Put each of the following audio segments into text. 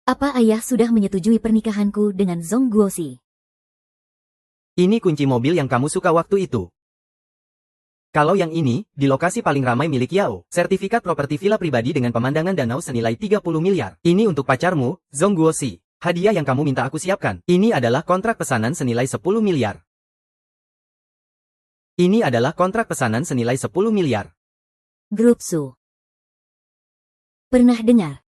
Apa ayah sudah menyetujui pernikahanku dengan Zhong Guoxi? Ini kunci mobil yang kamu suka waktu itu. Kalau yang ini, di lokasi paling ramai milik Yao, sertifikat properti villa pribadi dengan pemandangan danau senilai 30 miliar. Ini untuk pacarmu, Zhong Guoxi. Hadiah yang kamu minta aku siapkan. Ini adalah kontrak pesanan senilai 10 miliar. Ini adalah kontrak pesanan senilai 10 miliar. Grup Su. Pernah dengar?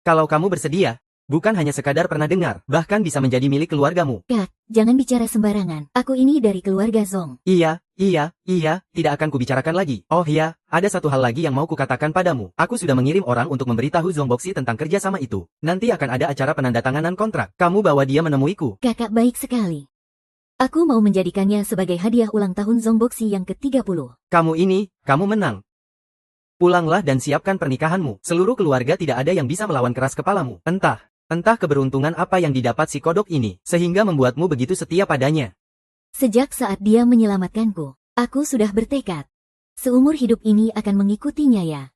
Kalau kamu bersedia, bukan hanya sekadar pernah dengar, bahkan bisa menjadi milik keluargamu. Kak, jangan bicara sembarangan. Aku ini dari keluarga Zhong. Iya, tidak akan kubicarakan lagi. Oh iya, ada satu hal lagi yang mau kukatakan padamu. Aku sudah mengirim orang untuk memberitahu Zhong Boxi tentang kerjasama itu. Nanti akan ada acara penandatanganan kontrak. Kamu bawa dia menemuiku. Kakak baik sekali. Aku mau menjadikannya sebagai hadiah ulang tahun Zhong Boxi yang ke-30. Kamu menang. Pulanglah dan siapkan pernikahanmu. Seluruh keluarga tidak ada yang bisa melawan keras kepalamu. Entah keberuntungan apa yang didapat si kodok ini, sehingga membuatmu begitu setia padanya. Sejak saat dia menyelamatkanku, aku sudah bertekad. Seumur hidup ini akan mengikutinya ya.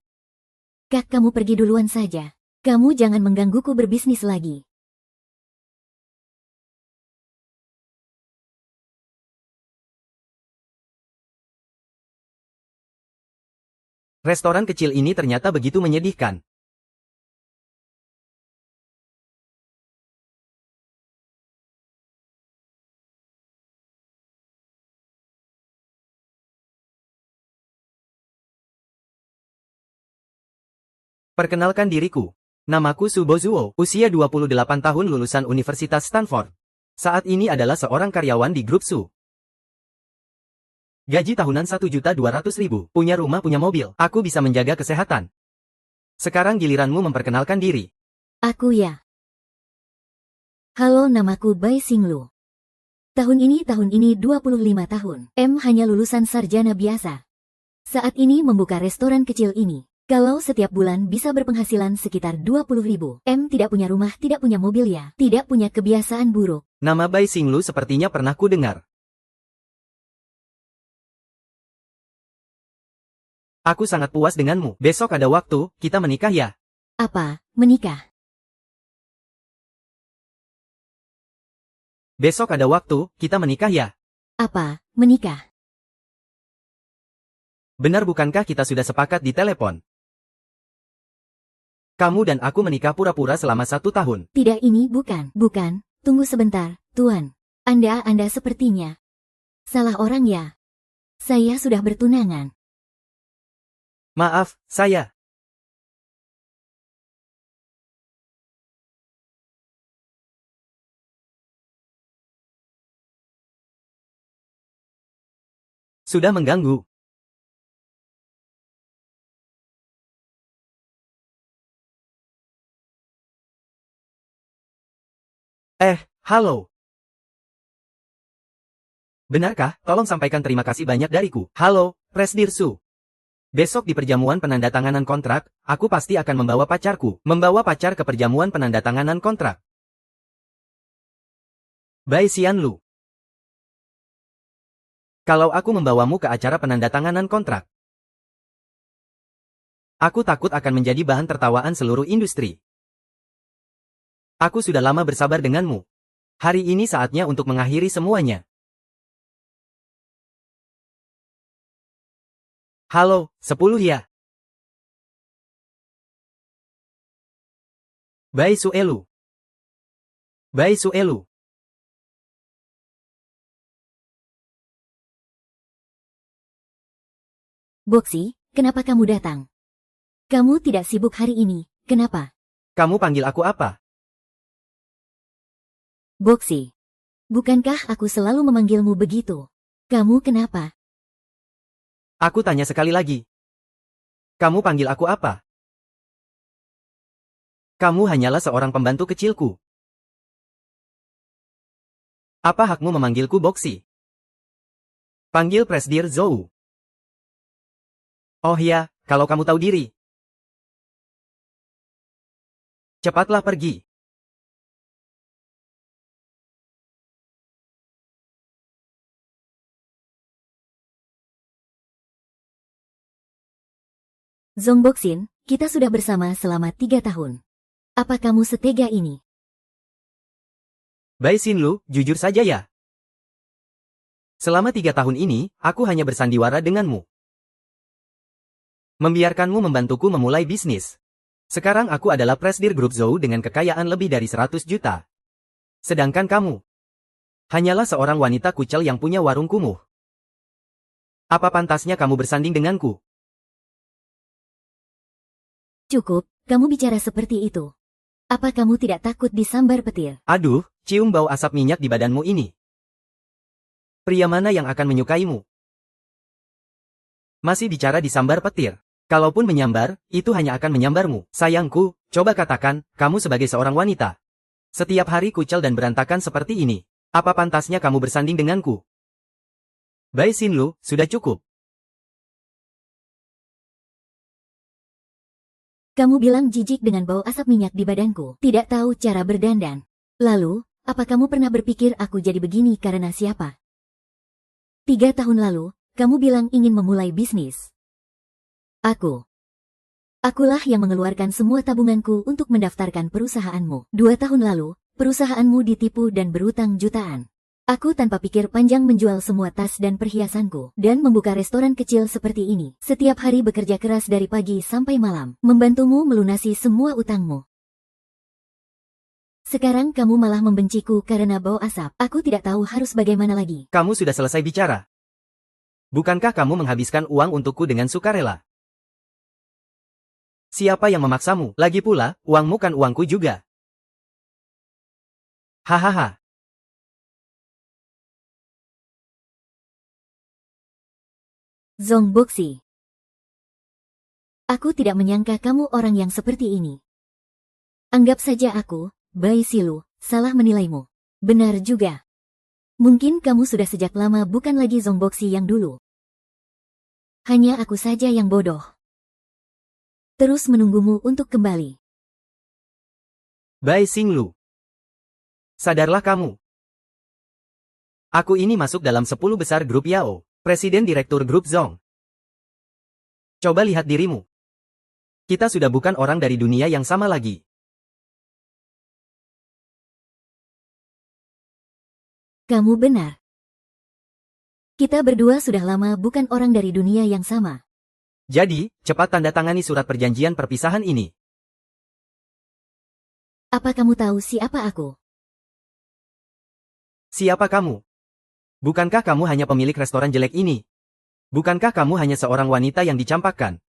Kak, kamu pergi duluan saja. Kamu jangan menggangguku berbisnis lagi. Restoran kecil ini ternyata begitu menyedihkan. Perkenalkan diriku. Namaku Subo Zuo, usia 28 tahun lulusan Universitas Stanford. Saat ini adalah seorang karyawan di grup Su. Gaji tahunan 1.200.000, punya rumah punya mobil, aku bisa menjaga kesehatan. Sekarang giliranmu memperkenalkan diri. Aku ya. Halo, namaku Bai Xinglu. Tahun ini 25 tahun. M hanya lulusan sarjana biasa. Saat ini membuka restoran kecil ini. Kalau setiap bulan bisa berpenghasilan sekitar 20.000. M tidak punya rumah, tidak punya mobil ya. Tidak punya kebiasaan buruk. Nama Bai Xinglu sepertinya pernah ku dengar. Aku sangat puas denganmu. Besok ada waktu, kita menikah ya. Apa, menikah? Besok ada waktu, kita menikah ya. Apa, menikah? Benar bukankah kita sudah sepakat di telepon? Kamu dan aku menikah pura-pura selama 1 tahun. Tidak, ini bukan. Bukan, tunggu sebentar, Tuan. Anda sepertinya salah orang ya. Saya sudah bertunangan. Maaf, saya. Sudah mengganggu. Halo. Benarkah? Tolong sampaikan terima kasih banyak dariku. Halo, Presdir Su. Besok di perjamuan penandatanganan kontrak, aku pasti akan membawa pacarku. Membawa pacar ke perjamuan penandatanganan kontrak. Bai Xianlu. Kalau aku membawamu ke acara penandatanganan kontrak, aku takut akan menjadi bahan tertawaan seluruh industri. Aku sudah lama bersabar denganmu. Hari ini saatnya untuk mengakhiri semuanya. Halo, 10 ya. Bai Suelu. Bai Suelu. Boxi, kenapa kamu datang? Kamu tidak sibuk hari ini, kenapa? Kamu panggil aku apa? Boxi, bukankah aku selalu memanggilmu begitu? Kamu kenapa? Aku tanya sekali lagi. Kamu panggil aku apa? Kamu hanyalah seorang pembantu kecilku. Apa hakmu memanggilku Boxi? Panggil Presdir Zhou. Oh ya, kalau kamu tahu diri. Cepatlah pergi. Zhong Boxin, kita sudah bersama selama 3 tahun. Apa kamu setega ini? Bai Xinlu, jujur saja ya. Selama 3 tahun ini, aku hanya bersandiwara denganmu. Membiarkanmu membantuku memulai bisnis. Sekarang aku adalah Presdir Grup Zhou dengan kekayaan lebih dari 100 juta. Sedangkan kamu hanyalah seorang wanita kucel yang punya warung kumuh. Apa pantasnya kamu bersanding denganku? Cukup, kamu bicara seperti itu. Apa kamu tidak takut disambar petir? Aduh, cium bau asap minyak di badanmu ini. Pria mana yang akan menyukaimu? Masih bicara disambar petir. Kalaupun menyambar, itu hanya akan menyambarmu. Sayangku, coba katakan, kamu sebagai seorang wanita. Setiap hari kucel dan berantakan seperti ini. Apa pantasnya kamu bersanding denganku? Bai Xinlu, sudah cukup. Kamu bilang jijik dengan bau asap minyak di badanku, tidak tahu cara berdandan. Lalu, apa kamu pernah berpikir aku jadi begini karena siapa? 3 tahun lalu, kamu bilang ingin memulai bisnis. Akulah yang mengeluarkan semua tabunganku untuk mendaftarkan perusahaanmu. 2 tahun lalu, perusahaanmu ditipu dan berutang jutaan. Aku tanpa pikir panjang menjual semua tas dan perhiasanku, dan membuka restoran kecil seperti ini. Setiap hari bekerja keras dari pagi sampai malam, membantumu melunasi semua utangmu. Sekarang kamu malah membenciku karena bau asap. Aku tidak tahu harus bagaimana lagi. Kamu sudah selesai bicara. Bukankah kamu menghabiskan uang untukku dengan sukarela? Siapa yang memaksamu? Lagi pula, uangmu kan uangku juga. Hahaha. Zhong Boxi. Aku tidak menyangka kamu orang yang seperti ini. Anggap saja aku, Bai Xinlu, salah menilaimu. Benar juga. Mungkin kamu sudah sejak lama bukan lagi Zhong Boxi yang dulu. Hanya aku saja yang bodoh. Terus menunggumu untuk kembali. Bai Xinlu. Sadarlah kamu. Aku ini masuk dalam 10 besar grup Yao, Presiden Direktur Grup Zhong. Coba lihat dirimu. Kita sudah bukan orang dari dunia yang sama lagi. Kamu benar. Kita berdua sudah lama bukan orang dari dunia yang sama. Jadi, cepat tanda tangani surat perjanjian perpisahan ini. Apa kamu tahu siapa aku? Siapa kamu? Bukankah kamu hanya pemilik restoran jelek ini? Bukankah kamu hanya seorang wanita yang dicampakkan?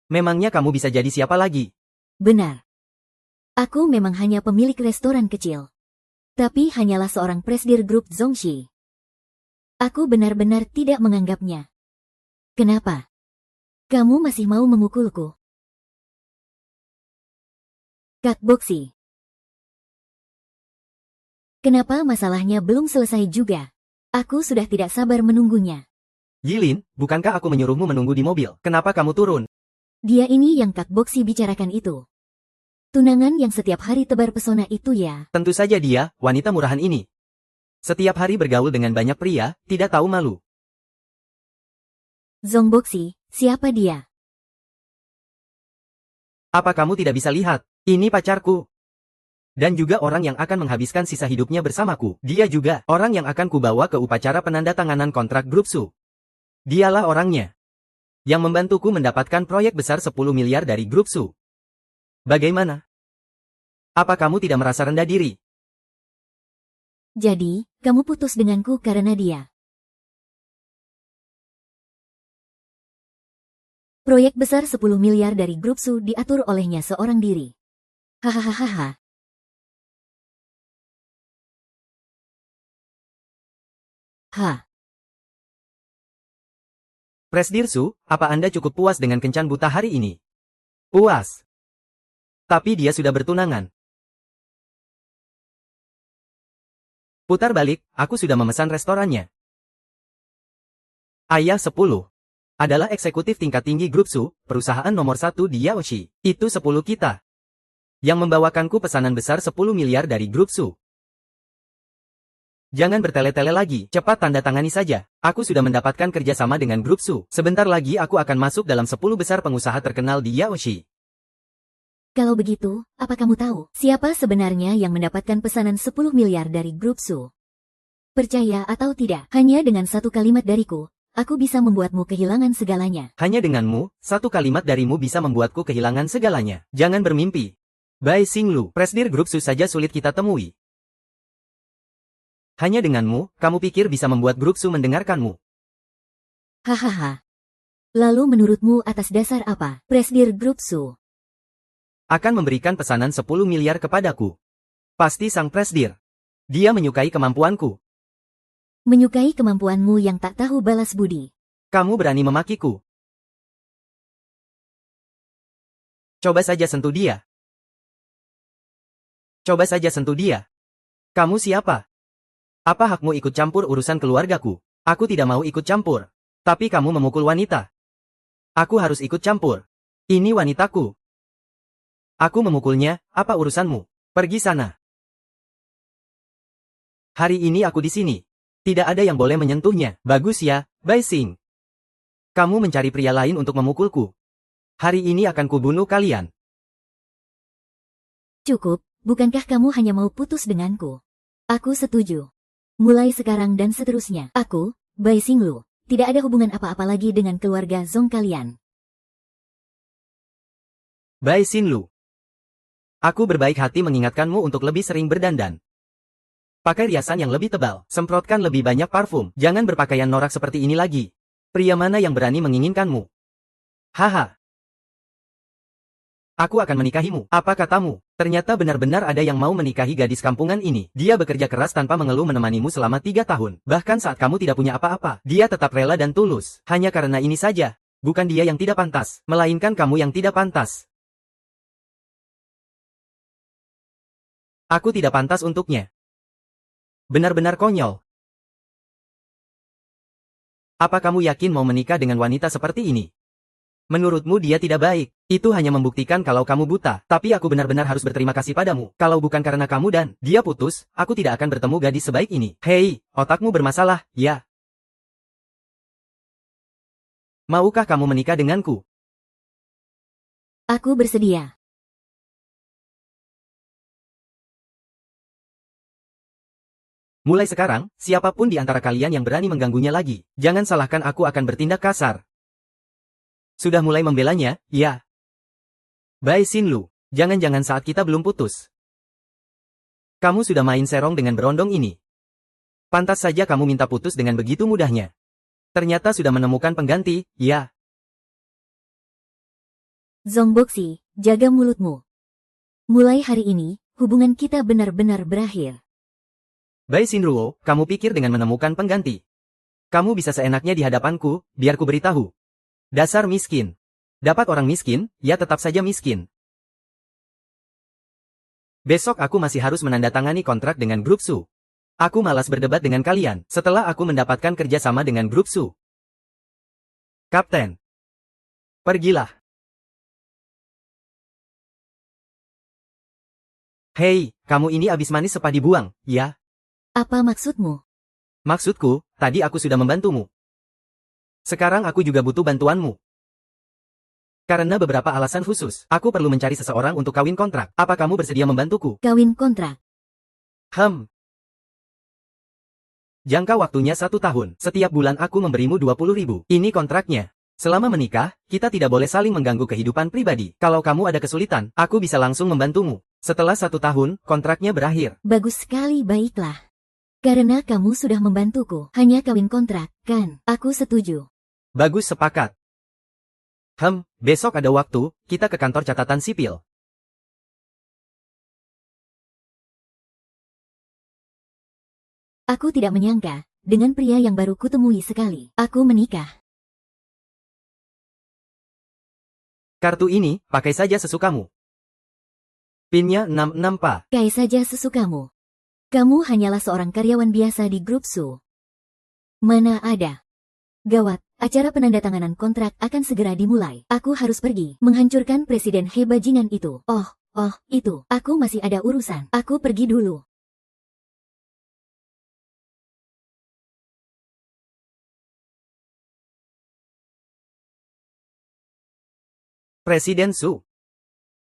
Memangnya kamu bisa jadi siapa lagi? Benar. Aku memang hanya pemilik restoran kecil. Tapi hanyalah seorang presdir grup Zhongxi. Aku benar-benar tidak menganggapnya. Kenapa? Kamu masih mau memukulku? Kak Boxi. Kenapa masalahnya belum selesai juga? Aku sudah tidak sabar menunggunya. Yilin, bukankah aku menyuruhmu menunggu di mobil? Kenapa kamu turun? Dia ini yang Kak Boxi bicarakan itu. Tunangan yang setiap hari tebar pesona itu ya. Tentu saja dia, wanita murahan ini. Setiap hari bergaul dengan banyak pria, tidak tahu malu. Zhong Boxi, siapa dia? Apa kamu tidak bisa lihat? Ini pacarku. Dan juga orang yang akan menghabiskan sisa hidupnya bersamaku. Dia juga orang yang akan kubawa ke upacara penandatanganan kontrak Grup Su. Dialah orangnya yang membantuku mendapatkan proyek besar 10 miliar dari Grup Su. Bagaimana? Apa kamu tidak merasa rendah diri? Jadi, kamu putus denganku karena dia. Proyek besar 10 miliar dari Grup Su diatur olehnya seorang diri. Hahaha. Presdir Su, apa Anda cukup puas dengan kencan buta hari ini? Puas. Tapi dia sudah bertunangan. Putar balik, aku sudah memesan restorannya. Ayah 10. Adalah eksekutif tingkat tinggi Grup Su, perusahaan nomor 1 di Yaoshi. Itu 10 kita. Yang membawakanku pesanan besar 10 miliar dari Grup Su. Jangan bertele-tele lagi, cepat tanda tangani saja. Aku sudah mendapatkan kerjasama dengan Grup Su. Sebentar lagi aku akan masuk dalam 10 besar pengusaha terkenal di Yaoshi. Kalau begitu, apa kamu tahu siapa sebenarnya yang mendapatkan pesanan 10 miliar dari grup Su? Percaya atau tidak, hanya dengan satu kalimat dariku, aku bisa membuatmu kehilangan segalanya. Hanya denganmu, satu kalimat darimu bisa membuatku kehilangan segalanya. Jangan bermimpi. Bai Xinglu, presidir grup Su saja sulit kita temui. Hanya denganmu, kamu pikir bisa membuat grup Su mendengarkanmu. Hahaha. Lalu menurutmu atas dasar apa, presidir grup Su akan memberikan pesanan 10 miliar kepadaku? Pasti sang presidir. Dia menyukai kemampuanku. menyukai kemampuanmu yang tak tahu balas budi? Kamu berani memakiku. Coba saja sentuh dia. Coba saja sentuh dia. Kamu siapa? Apa hakmu ikut campur urusan keluargaku? Aku tidak mau ikut campur. Tapi kamu memukul wanita. Aku harus ikut campur. Ini wanitaku. Aku memukulnya, apa urusanmu? Pergi sana. Hari ini aku di sini. Tidak ada yang boleh menyentuhnya. Bagus ya, Bai Xing. Kamu mencari pria lain untuk memukulku. Hari ini akan kubunuh kalian. Cukup, bukankah kamu hanya mau putus denganku? Aku setuju. Mulai sekarang dan seterusnya, aku, Bai Xinglu, tidak ada hubungan apa-apa lagi dengan keluarga Zong kalian. Bai Xinglu. Aku berbaik hati mengingatkanmu untuk lebih sering berdandan. Pakai riasan yang lebih tebal, semprotkan lebih banyak parfum, jangan berpakaian norak seperti ini lagi. Pria mana yang berani menginginkanmu? Haha. Aku akan menikahimu. Apa katamu? Ternyata benar-benar ada yang mau menikahi gadis kampungan ini. Dia bekerja keras tanpa mengeluh menemanimu selama 3 tahun. Bahkan saat kamu tidak punya apa-apa, dia tetap rela dan tulus. Hanya karena ini saja. Bukan dia yang tidak pantas, melainkan kamu yang tidak pantas. Aku tidak pantas untuknya. Benar-benar konyol. Apa kamu yakin mau menikah dengan wanita seperti ini? Menurutmu dia tidak baik. Itu hanya membuktikan kalau kamu buta. Tapi aku benar-benar harus berterima kasih padamu. Kalau bukan karena kamu dan dia putus, aku tidak akan bertemu gadis sebaik ini. Hei, otakmu bermasalah, ya? Maukah kamu menikah denganku? Aku bersedia. Mulai sekarang, siapapun di antara kalian yang berani mengganggunya lagi, jangan salahkan aku akan bertindak kasar. Sudah mulai membelanya, ya? Bai Xinglu, jangan-jangan saat kita belum putus. Kamu sudah main serong dengan berondong ini. Pantas saja kamu minta putus dengan begitu mudahnya. Ternyata sudah menemukan pengganti, ya? Zong Boxi, jaga mulutmu. Mulai hari ini, hubungan kita benar-benar berakhir. Bai Xinruo, kamu pikir dengan menemukan pengganti? Kamu bisa seenaknya di hadapanku, biar ku beritahu. Dasar miskin. Dapat orang miskin, ya tetap saja miskin. Besok aku masih harus menandatangani kontrak dengan grup Su. Aku malas berdebat dengan kalian, setelah aku mendapatkan kerjasama dengan grup Su. Kapten. Pergilah. Hei, kamu ini abis manis sepa dibuang, ya? Apa maksudmu? Maksudku, tadi aku sudah membantumu. Sekarang aku juga butuh bantuanmu. Karena beberapa alasan khusus, aku perlu mencari seseorang untuk kawin kontrak. Apa kamu bersedia membantuku? Kawin kontrak. Jangka waktunya 1 tahun. Setiap bulan aku memberimu 20.000. Ini kontraknya. Selama menikah, kita tidak boleh saling mengganggu kehidupan pribadi. Kalau kamu ada kesulitan, aku bisa langsung membantumu. Setelah 1 tahun, kontraknya berakhir. Bagus sekali, baiklah. Karena kamu sudah membantuku, hanya kawin kontrak, kan? Aku setuju. Bagus, sepakat. Besok ada waktu, kita ke kantor catatan sipil. Aku tidak menyangka, dengan pria yang baru kutemui sekali, aku menikah. Kartu ini, pakai saja sesukamu. PIN-nya 66 Pa. Pakai saja sesukamu. Kamu hanyalah seorang karyawan biasa di grup Su. Mana ada. Gawat, acara penandatanganan kontrak akan segera dimulai. Aku harus pergi, menghancurkan presiden He bajingan itu. Itu. Aku masih ada urusan. Aku pergi dulu. Presiden Su.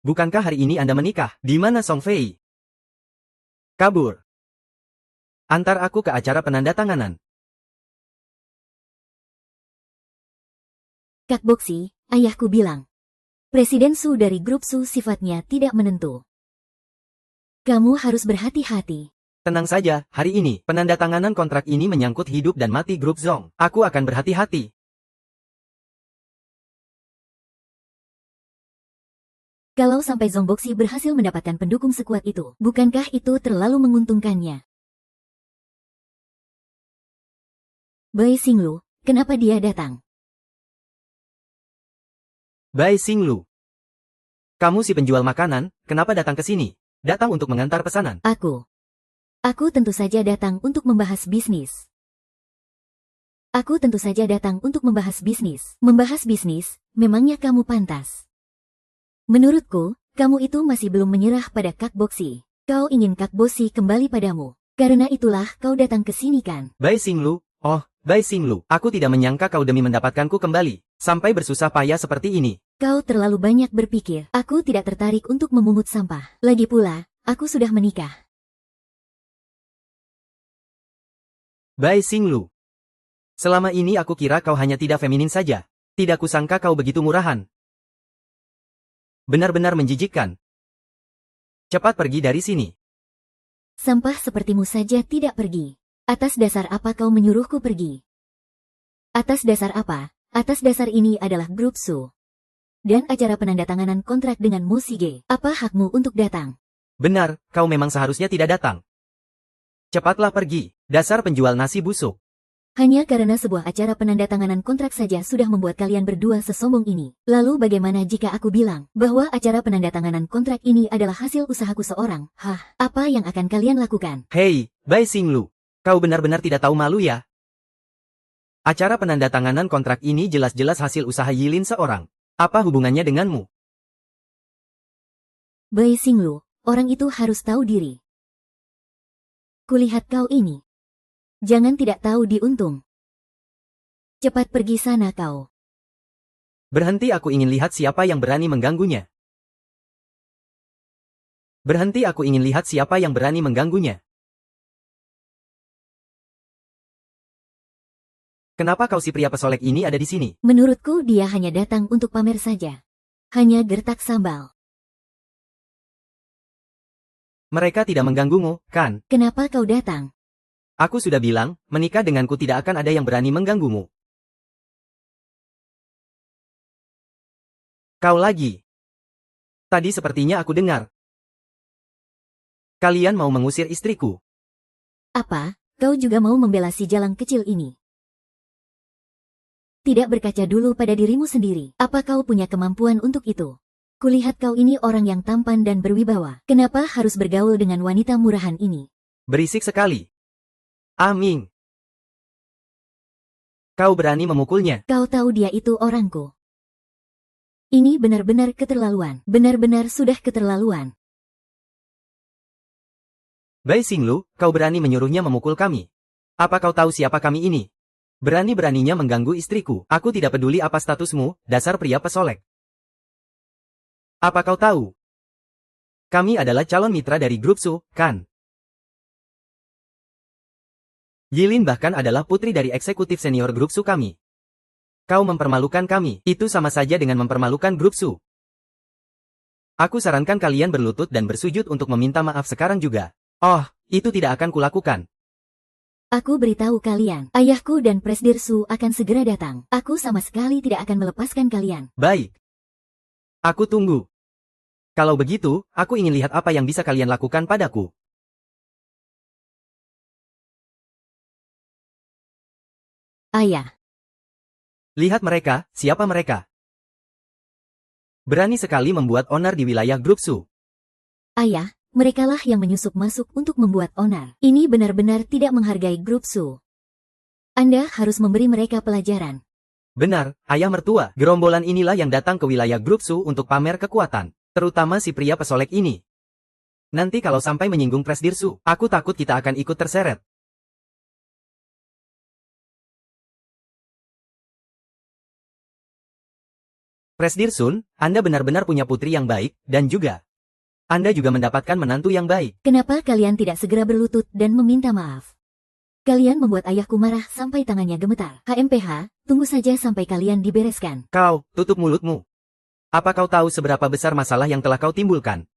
Bukankah hari ini Anda menikah? Di mana Song Fei? Kabur. Antar aku ke acara penandatanganan. Kak Boxi, ayahku bilang. Presiden Su dari grup Su sifatnya tidak menentu. Kamu harus berhati-hati. Tenang saja, hari ini, penandatanganan kontrak ini menyangkut hidup dan mati grup Zong. Aku akan berhati-hati. Kalau sampai Zong Boxi berhasil mendapatkan pendukung sekuat itu, bukankah itu terlalu menguntungkannya? Bai Xinglu, kenapa dia datang? Bai Xinglu. Kamu si penjual makanan, kenapa datang ke sini? Datang untuk mengantar pesanan. Aku tentu saja datang untuk membahas bisnis. Membahas bisnis, memangnya kamu pantas? Menurutku, kamu itu masih belum menyerah pada Kak Boxi. Kau ingin Kak Boxi kembali padamu. Karena itulah kau datang ke sini kan? Bai Xinglu, oh, Bai Xinglu, aku tidak menyangka kau demi mendapatkanku kembali. Sampai bersusah payah seperti ini. Kau terlalu banyak berpikir. Aku tidak tertarik untuk memungut sampah. Lagi pula, aku sudah menikah. Bai Xinglu. Selama ini aku kira kau hanya tidak feminin saja. Tidak kusangka kau begitu murahan. Benar-benar menjijikkan. Cepat pergi dari sini. Sampah sepertimu saja tidak pergi. Atas dasar apa kau menyuruhku pergi? Atas dasar apa? Atas dasar ini adalah grup Su. Dan acara penandatanganan kontrak dengan Mo Sige. Apa hakmu untuk datang? Benar, kau memang seharusnya tidak datang. Cepatlah pergi, dasar penjual nasi busuk. Hanya karena sebuah acara penandatanganan kontrak saja sudah membuat kalian berdua sesombong ini. Lalu bagaimana jika aku bilang bahwa acara penandatanganan kontrak ini adalah hasil usahaku seorang? Apa yang akan kalian lakukan? Hei, Bai Xinglu. Kau benar-benar tidak tahu malu ya? Acara penandatanganan kontrak ini jelas-jelas hasil usaha Yilin seorang. Apa hubungannya denganmu? Bai Xinglu, orang itu harus tahu diri. Kulihat kau ini. Jangan tidak tahu diuntung. Cepat pergi sana kau. Berhenti, aku ingin lihat siapa yang berani mengganggunya. Berhenti, aku ingin lihat siapa yang berani mengganggunya. Kenapa kau si pria pesolek ini ada di sini? Menurutku dia hanya datang untuk pamer saja. Hanya gertak sambal. Mereka tidak mengganggumu, kan? Kenapa kau datang? Aku sudah bilang, menikah denganku tidak akan ada yang berani mengganggumu. Kau lagi. Tadi sepertinya aku dengar. Kalian mau mengusir istriku. Apa, kau juga mau membela si jalang kecil ini? Tidak berkaca dulu pada dirimu sendiri. Apa kau punya kemampuan untuk itu? Kulihat kau ini orang yang tampan dan berwibawa. Kenapa harus bergaul dengan wanita murahan ini? Berisik sekali. Aming. Kau berani memukulnya? Kau tahu dia itu orangku. Ini benar-benar keterlaluan. Benar-benar sudah keterlaluan. Bai Xinglu, kau berani menyuruhnya memukul kami. Apa kau tahu siapa kami ini? Berani-beraninya mengganggu istriku. Aku tidak peduli apa statusmu, dasar pria pesolek. Apa kau tahu? Kami adalah calon mitra dari grup Su, kan? Yilin bahkan adalah putri dari eksekutif senior grup Su kami. Kau mempermalukan kami, itu sama saja dengan mempermalukan grup Su. Aku sarankan kalian berlutut dan bersujud untuk meminta maaf sekarang juga. Oh, itu tidak akan kulakukan. Aku beritahu kalian, ayahku dan Presdir Su akan segera datang. Aku sama sekali tidak akan melepaskan kalian. Baik. Aku tunggu. Kalau begitu, aku ingin lihat apa yang bisa kalian lakukan padaku. Ayah. Lihat mereka, siapa mereka? Berani sekali membuat onar di wilayah grup Su. Ayah, merekalah yang menyusup masuk untuk membuat onar. Ini benar-benar tidak menghargai grup Su. Anda harus memberi mereka pelajaran. Benar, ayah mertua. Gerombolan inilah yang datang ke wilayah grup Su untuk pamer kekuatan. Terutama si pria pesolek ini. Nanti kalau sampai menyinggung Presdir Su, aku takut kita akan ikut terseret. Presdir Sun, Anda benar-benar punya putri yang baik, dan juga Anda juga mendapatkan menantu yang baik. Kenapa kalian tidak segera berlutut dan meminta maaf? Kalian membuat ayahku marah sampai tangannya gemetar. HMPH, tunggu saja sampai kalian dibereskan. Kau, tutup mulutmu. Apa kau tahu seberapa besar masalah yang telah kau timbulkan?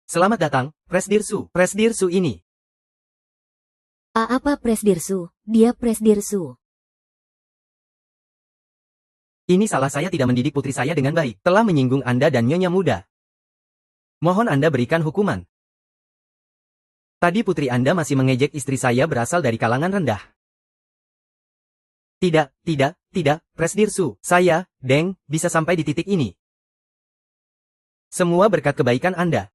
Selamat datang, Presdir Su. Presdir Su ini. Apa Presdir Su? Dia Presdir Su. Ini salah saya tidak mendidik putri saya dengan baik. Telah menyinggung Anda dan Nyonya muda. Mohon Anda berikan hukuman. Tadi putri Anda masih mengejek istri saya berasal dari kalangan rendah. Tidak, Presdir Su. Saya, Deng, bisa sampai di titik ini. Semua berkat kebaikan Anda.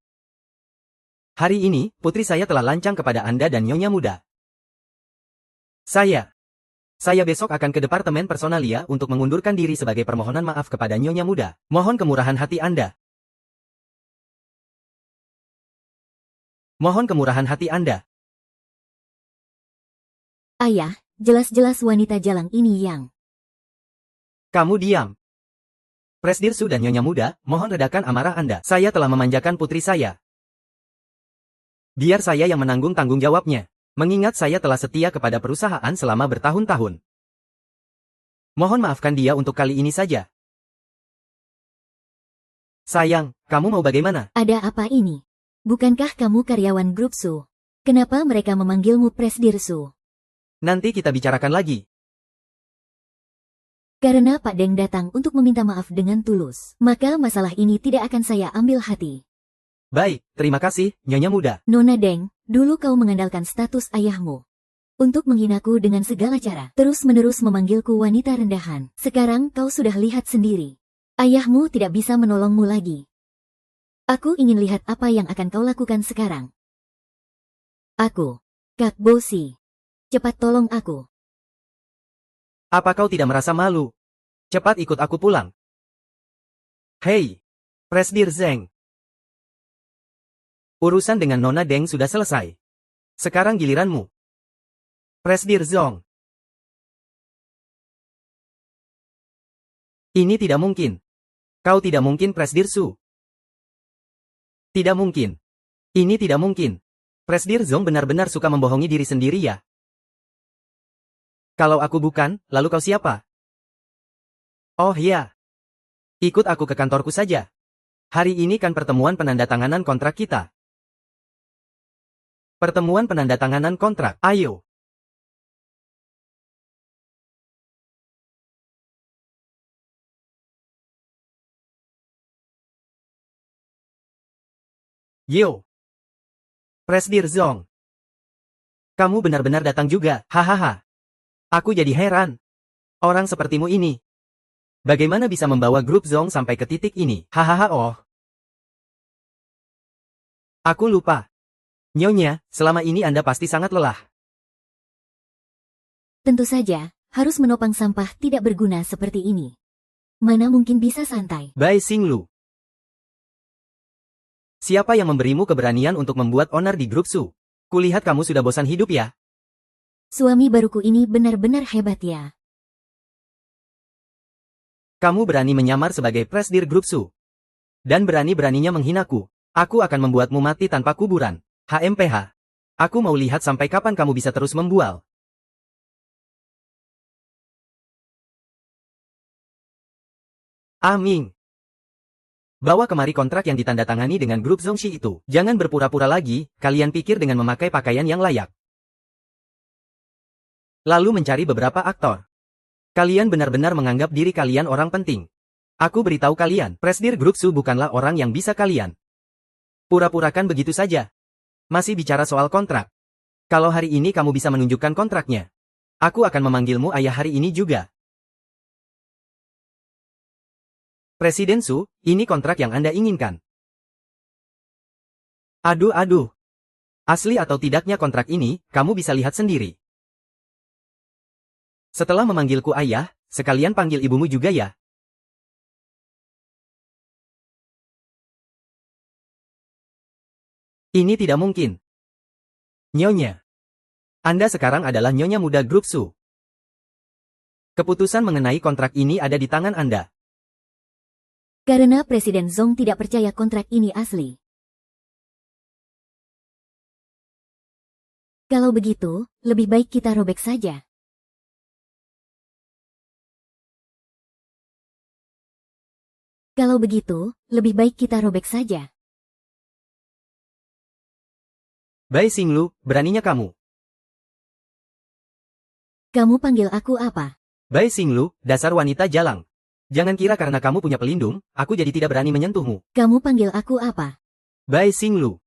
Hari ini, putri saya telah lancang kepada Anda dan Nyonya muda. Saya besok akan ke Departemen Personalia untuk mengundurkan diri sebagai permohonan maaf kepada Nyonya muda. Mohon kemurahan hati Anda. Mohon kemurahan hati Anda. Ayah, jelas-jelas wanita jalang ini yang... Kamu diam. Presdir Su dan Nyonya muda, mohon redakan amarah Anda. Saya telah memanjakan putri saya. Biar saya yang menanggung tanggung jawabnya. Mengingat saya telah setia kepada perusahaan selama bertahun-tahun. Mohon maafkan dia untuk kali ini saja. Sayang, kamu mau bagaimana? Ada apa ini? Bukankah kamu karyawan grup Su? Kenapa mereka memanggilmu Presdir Su? Nanti kita bicarakan lagi. Karena Pak Deng datang untuk meminta maaf dengan tulus, maka masalah ini tidak akan saya ambil hati. Baik, terima kasih, Nyonya muda. Nona Deng, dulu kau mengandalkan status ayahmu untuk menghinaku dengan segala cara, terus-menerus memanggilku wanita rendahan. Sekarang kau sudah lihat sendiri. Ayahmu tidak bisa menolongmu lagi. Aku ingin lihat apa yang akan kau lakukan sekarang. Aku, Kak Bosi. Cepat tolong aku. Apa kau tidak merasa malu? Cepat ikut aku pulang. Hei, Presdir Zeng. Urusan dengan Nona Deng sudah selesai. Sekarang giliranmu. Presdir Zong. Ini tidak mungkin. Kau tidak mungkin Presdir Su. Tidak mungkin. Ini tidak mungkin. Presdir Zong benar-benar suka membohongi diri sendiri ya. Kalau aku bukan, lalu kau siapa? Oh iya. Ikut aku ke kantorku saja. Hari ini kan pertemuan penandatanganan kontrak kita. Pertemuan penandatanganan kontrak, ayo. Yo. Presdir Zong. Kamu benar-benar datang juga, hahaha. Aku jadi heran. Orang sepertimu ini. Bagaimana bisa membawa grup Zong sampai ke titik ini? Hahaha oh. Aku lupa. Nyonya, selama ini Anda pasti sangat lelah. Tentu saja, harus menopang sampah tidak berguna seperti ini. Mana mungkin bisa santai. Bai Xinglu. Siapa yang memberimu keberanian untuk membuat onar di grup Su? Kulihat kamu sudah bosan hidup ya? Suami baruku ini benar-benar hebat ya. Kamu berani menyamar sebagai presdir grup Su. Dan berani-beraninya menghinaku. Aku akan membuatmu mati tanpa kuburan. HMPH. Aku mau lihat sampai kapan kamu bisa terus membual. Aming. Bawa kemari kontrak yang ditandatangani dengan grup Zongxi itu. Jangan berpura-pura lagi, kalian pikir dengan memakai pakaian yang layak. Lalu mencari beberapa aktor. Kalian benar-benar menganggap diri kalian orang penting. Aku beritahu kalian, presdir grup Su bukanlah orang yang bisa kalian pura-purakan begitu saja. Masih bicara soal kontrak. Kalau hari ini kamu bisa menunjukkan kontraknya, aku akan memanggilmu ayah hari ini juga. Presiden Su, ini kontrak yang Anda inginkan. Aduh. Asli atau tidaknya kontrak ini, kamu bisa lihat sendiri. Setelah memanggilku ayah, sekalian panggil ibumu juga ya. Ini tidak mungkin. Nyonya. Anda sekarang adalah Nyonya muda grup Su. Keputusan mengenai kontrak ini ada di tangan Anda. Karena Presiden Zhong tidak percaya kontrak ini asli. Kalau begitu, lebih baik kita robek saja. Kalau begitu, lebih baik kita robek saja. Bai Xinglu, beraninya kamu. Kamu panggil aku apa? Bai Xinglu, dasar wanita jalang. Jangan kira karena kamu punya pelindung, aku jadi tidak berani menyentuhmu. Kamu panggil aku apa? Bai Xinglu.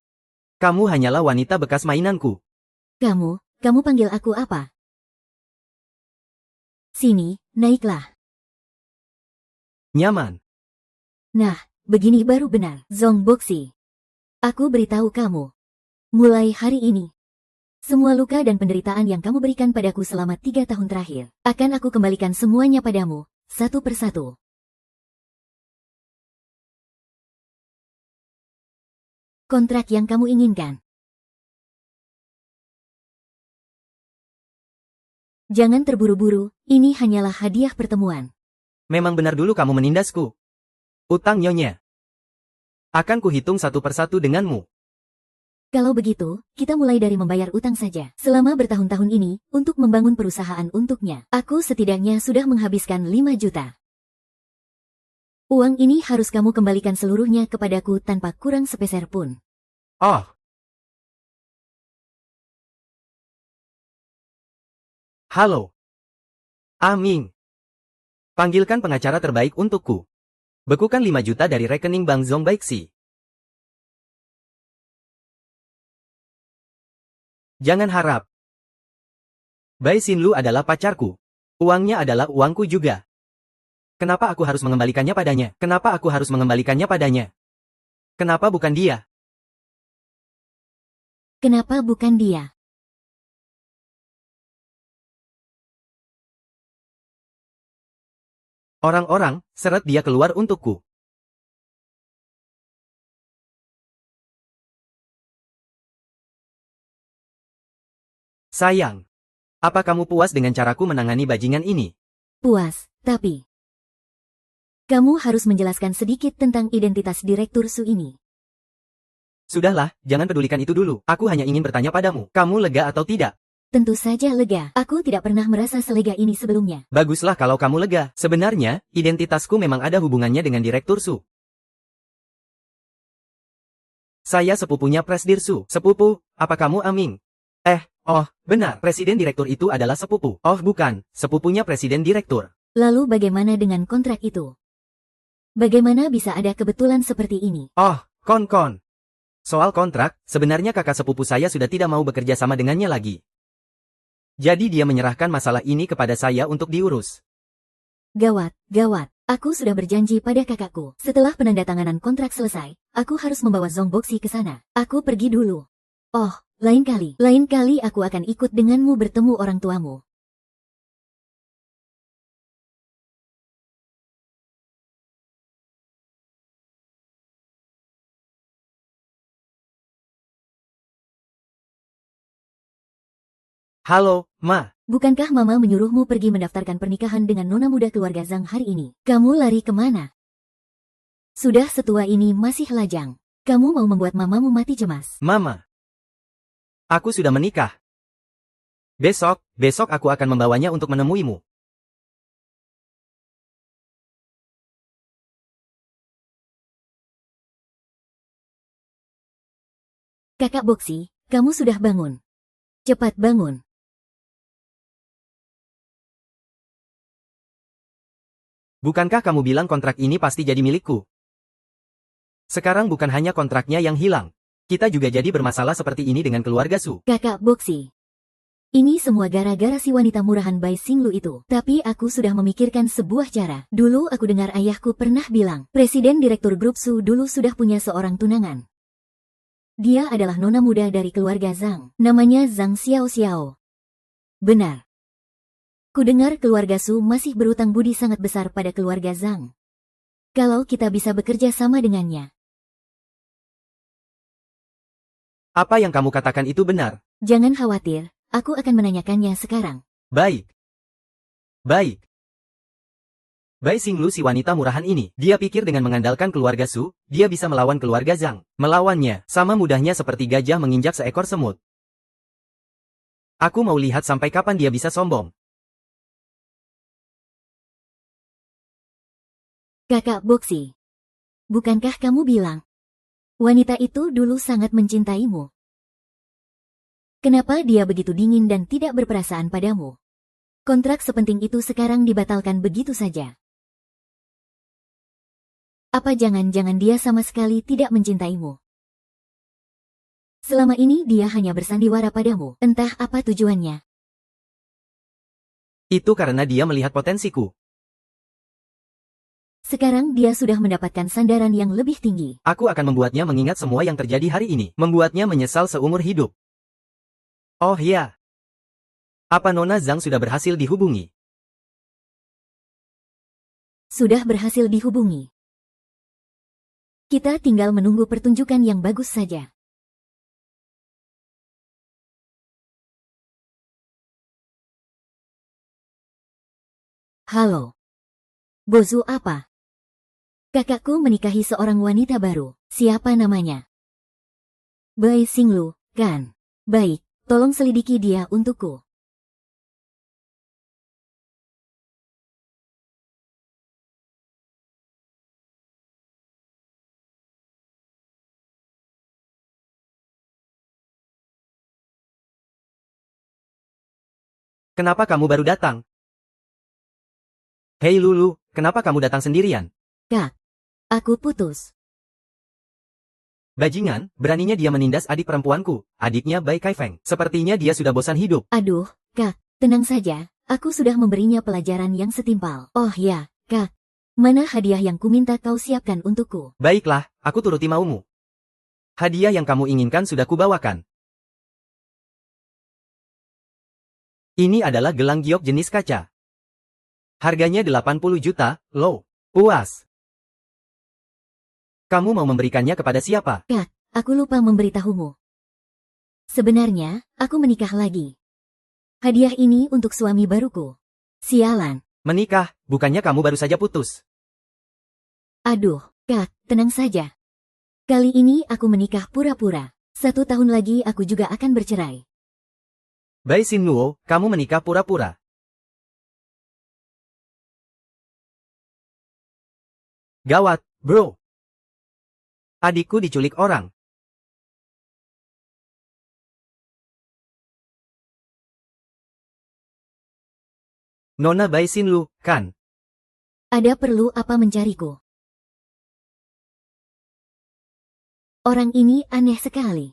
Kamu hanyalah wanita bekas mainanku. Kamu panggil aku apa? Sini, naiklah. Nyaman. Nah, begini baru benar, Zhong Boxi. Aku beritahu kamu. Mulai hari ini, semua luka dan penderitaan yang kamu berikan padaku selama 3 tahun terakhir, akan aku kembalikan semuanya padamu, satu persatu. Kontrak yang kamu inginkan. Jangan terburu-buru, ini hanyalah hadiah pertemuan. Memang benar dulu kamu menindasku. Utang nyonya. Akan kuhitung satu persatu denganmu. Kalau begitu, kita mulai dari membayar utang saja. Selama bertahun-tahun ini, untuk membangun perusahaan untuknya, aku setidaknya sudah menghabiskan 5 juta. Uang ini harus kamu kembalikan seluruhnya kepadaku tanpa kurang sepeser pun. Oh. Halo. Aming. Panggilkan pengacara terbaik untukku. Bekukan 5 juta dari rekening Bank Zhong Baixi. Jangan harap. Bai Xinlu adalah pacarku. Uangnya adalah uangku juga. Kenapa aku harus mengembalikannya padanya? Kenapa aku harus mengembalikannya padanya? Kenapa bukan dia? Kenapa bukan dia? Orang-orang, seret dia keluar untukku. Sayang. Apa kamu puas dengan caraku menangani bajingan ini? Puas, tapi kamu harus menjelaskan sedikit tentang identitas Direktur Su ini. Sudahlah, jangan pedulikan itu dulu. Aku hanya ingin bertanya padamu, kamu lega atau tidak? Tentu saja lega. Aku tidak pernah merasa selega ini sebelumnya. Baguslah kalau kamu lega. Sebenarnya, identitasku memang ada hubungannya dengan Direktur Su. Saya sepupunya Presdir Su. Sepupu, apa kamu Aming? Oh, benar. Presiden Direktur itu adalah sepupu. Oh bukan, sepupunya Presiden Direktur. Lalu bagaimana dengan kontrak itu? Bagaimana bisa ada kebetulan seperti ini? Oh, kon. Soal kontrak, sebenarnya kakak sepupu saya sudah tidak mau bekerja sama dengannya lagi. Jadi dia menyerahkan masalah ini kepada saya untuk diurus. Gawat. Aku sudah berjanji pada kakakku. Setelah penandatanganan kontrak selesai, aku harus membawa Zhong Boxi ke sana. Aku pergi dulu. Oh, lain kali aku akan ikut denganmu bertemu orang tuamu. Halo, Ma. Bukankah Mama menyuruhmu pergi mendaftarkan pernikahan dengan nona muda keluarga Zhang hari ini? Kamu lari kemana? Sudah setua ini masih lajang. Kamu mau membuat mamamu mati cemas. Mama. Aku sudah menikah. Besok aku akan membawanya untuk menemuimu. Kakak Boxi, kamu sudah bangun. Cepat bangun. Bukankah kamu bilang kontrak ini pasti jadi milikku? Sekarang bukan hanya kontraknya yang hilang. Kita juga jadi bermasalah seperti ini dengan keluarga Su. Kakak Boxi. Ini semua gara-gara si wanita murahan Bai Xinglu itu. Tapi aku sudah memikirkan sebuah cara. Dulu aku dengar ayahku pernah bilang, Presiden Direktur Grup Su dulu sudah punya seorang tunangan. Dia adalah nona muda dari keluarga Zhang. Namanya Zhang Xiao. Benar. Kudengar keluarga Su masih berutang budi sangat besar pada keluarga Zhang. Kalau kita bisa bekerja sama dengannya. Apa yang kamu katakan itu benar? Jangan khawatir, aku akan menanyakannya sekarang. Baik. Bai Xinglu si wanita murahan ini, dia pikir dengan mengandalkan keluarga Su, dia bisa melawan keluarga Zhang. Melawannya, sama mudahnya seperti gajah menginjak seekor semut. Aku mau lihat sampai kapan dia bisa sombong. Kakak Boxi. Bukankah kamu bilang, wanita itu dulu sangat mencintaimu? Kenapa dia begitu dingin dan tidak berperasaan padamu? Kontrak sepenting itu sekarang dibatalkan begitu saja. Apa jangan-jangan dia sama sekali tidak mencintaimu? Selama ini dia hanya bersandiwara padamu, entah apa tujuannya. Itu karena dia melihat potensiku. Sekarang dia sudah mendapatkan sandaran yang lebih tinggi. Aku akan membuatnya mengingat semua yang terjadi hari ini, membuatnya menyesal seumur hidup. Oh ya. Apa Nona Zhang sudah berhasil dihubungi? Sudah berhasil dihubungi. Kita tinggal menunggu pertunjukan yang bagus saja. Halo. Bozu apa? Kakakku menikahi seorang wanita baru. Siapa namanya? Bai Xinglu, kan? Baik, tolong selidiki dia untukku. Kenapa kamu baru datang? Hei Lulu, kenapa kamu datang sendirian? Kak, aku putus. Bajingan, beraninya dia menindas adik perempuanku, adiknya Bai Kaifeng. Sepertinya dia sudah bosan hidup. Aduh, Kak, tenang saja. Aku sudah memberinya pelajaran yang setimpal. Oh ya, Kak. Mana hadiah yang kuminta kau siapkan untukku? Baiklah, aku turuti maumu. Hadiah yang kamu inginkan sudah kubawakan. Ini adalah gelang giok jenis kaca. Harganya 80 juta, loh. Puas. Kamu mau memberikannya kepada siapa? Kak, aku lupa memberitahumu. Sebenarnya, aku menikah lagi. Hadiah ini untuk suami baruku. Sialan. Menikah, bukannya kamu baru saja putus. Aduh, Kak, tenang saja. Kali ini aku menikah pura-pura. 1 tahun lagi aku juga akan bercerai. Bai Xingluo, kamu menikah pura-pura. Gawat, bro. Adikku diculik orang. Nona Bai Xinlu, kan? Ada perlu apa mencariku? Orang ini aneh sekali.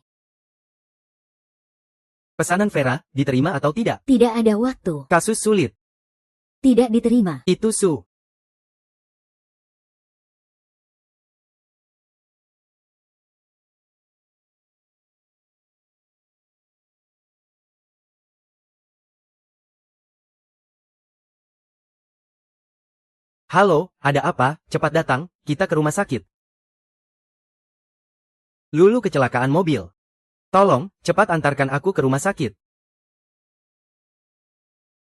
Pesanan Vera, diterima atau tidak? Tidak ada waktu. Kasus sulit. Tidak diterima. Itu Su. Halo, ada apa? Cepat datang, kita ke rumah sakit. Lulu kecelakaan mobil. Tolong, cepat antarkan aku ke rumah sakit.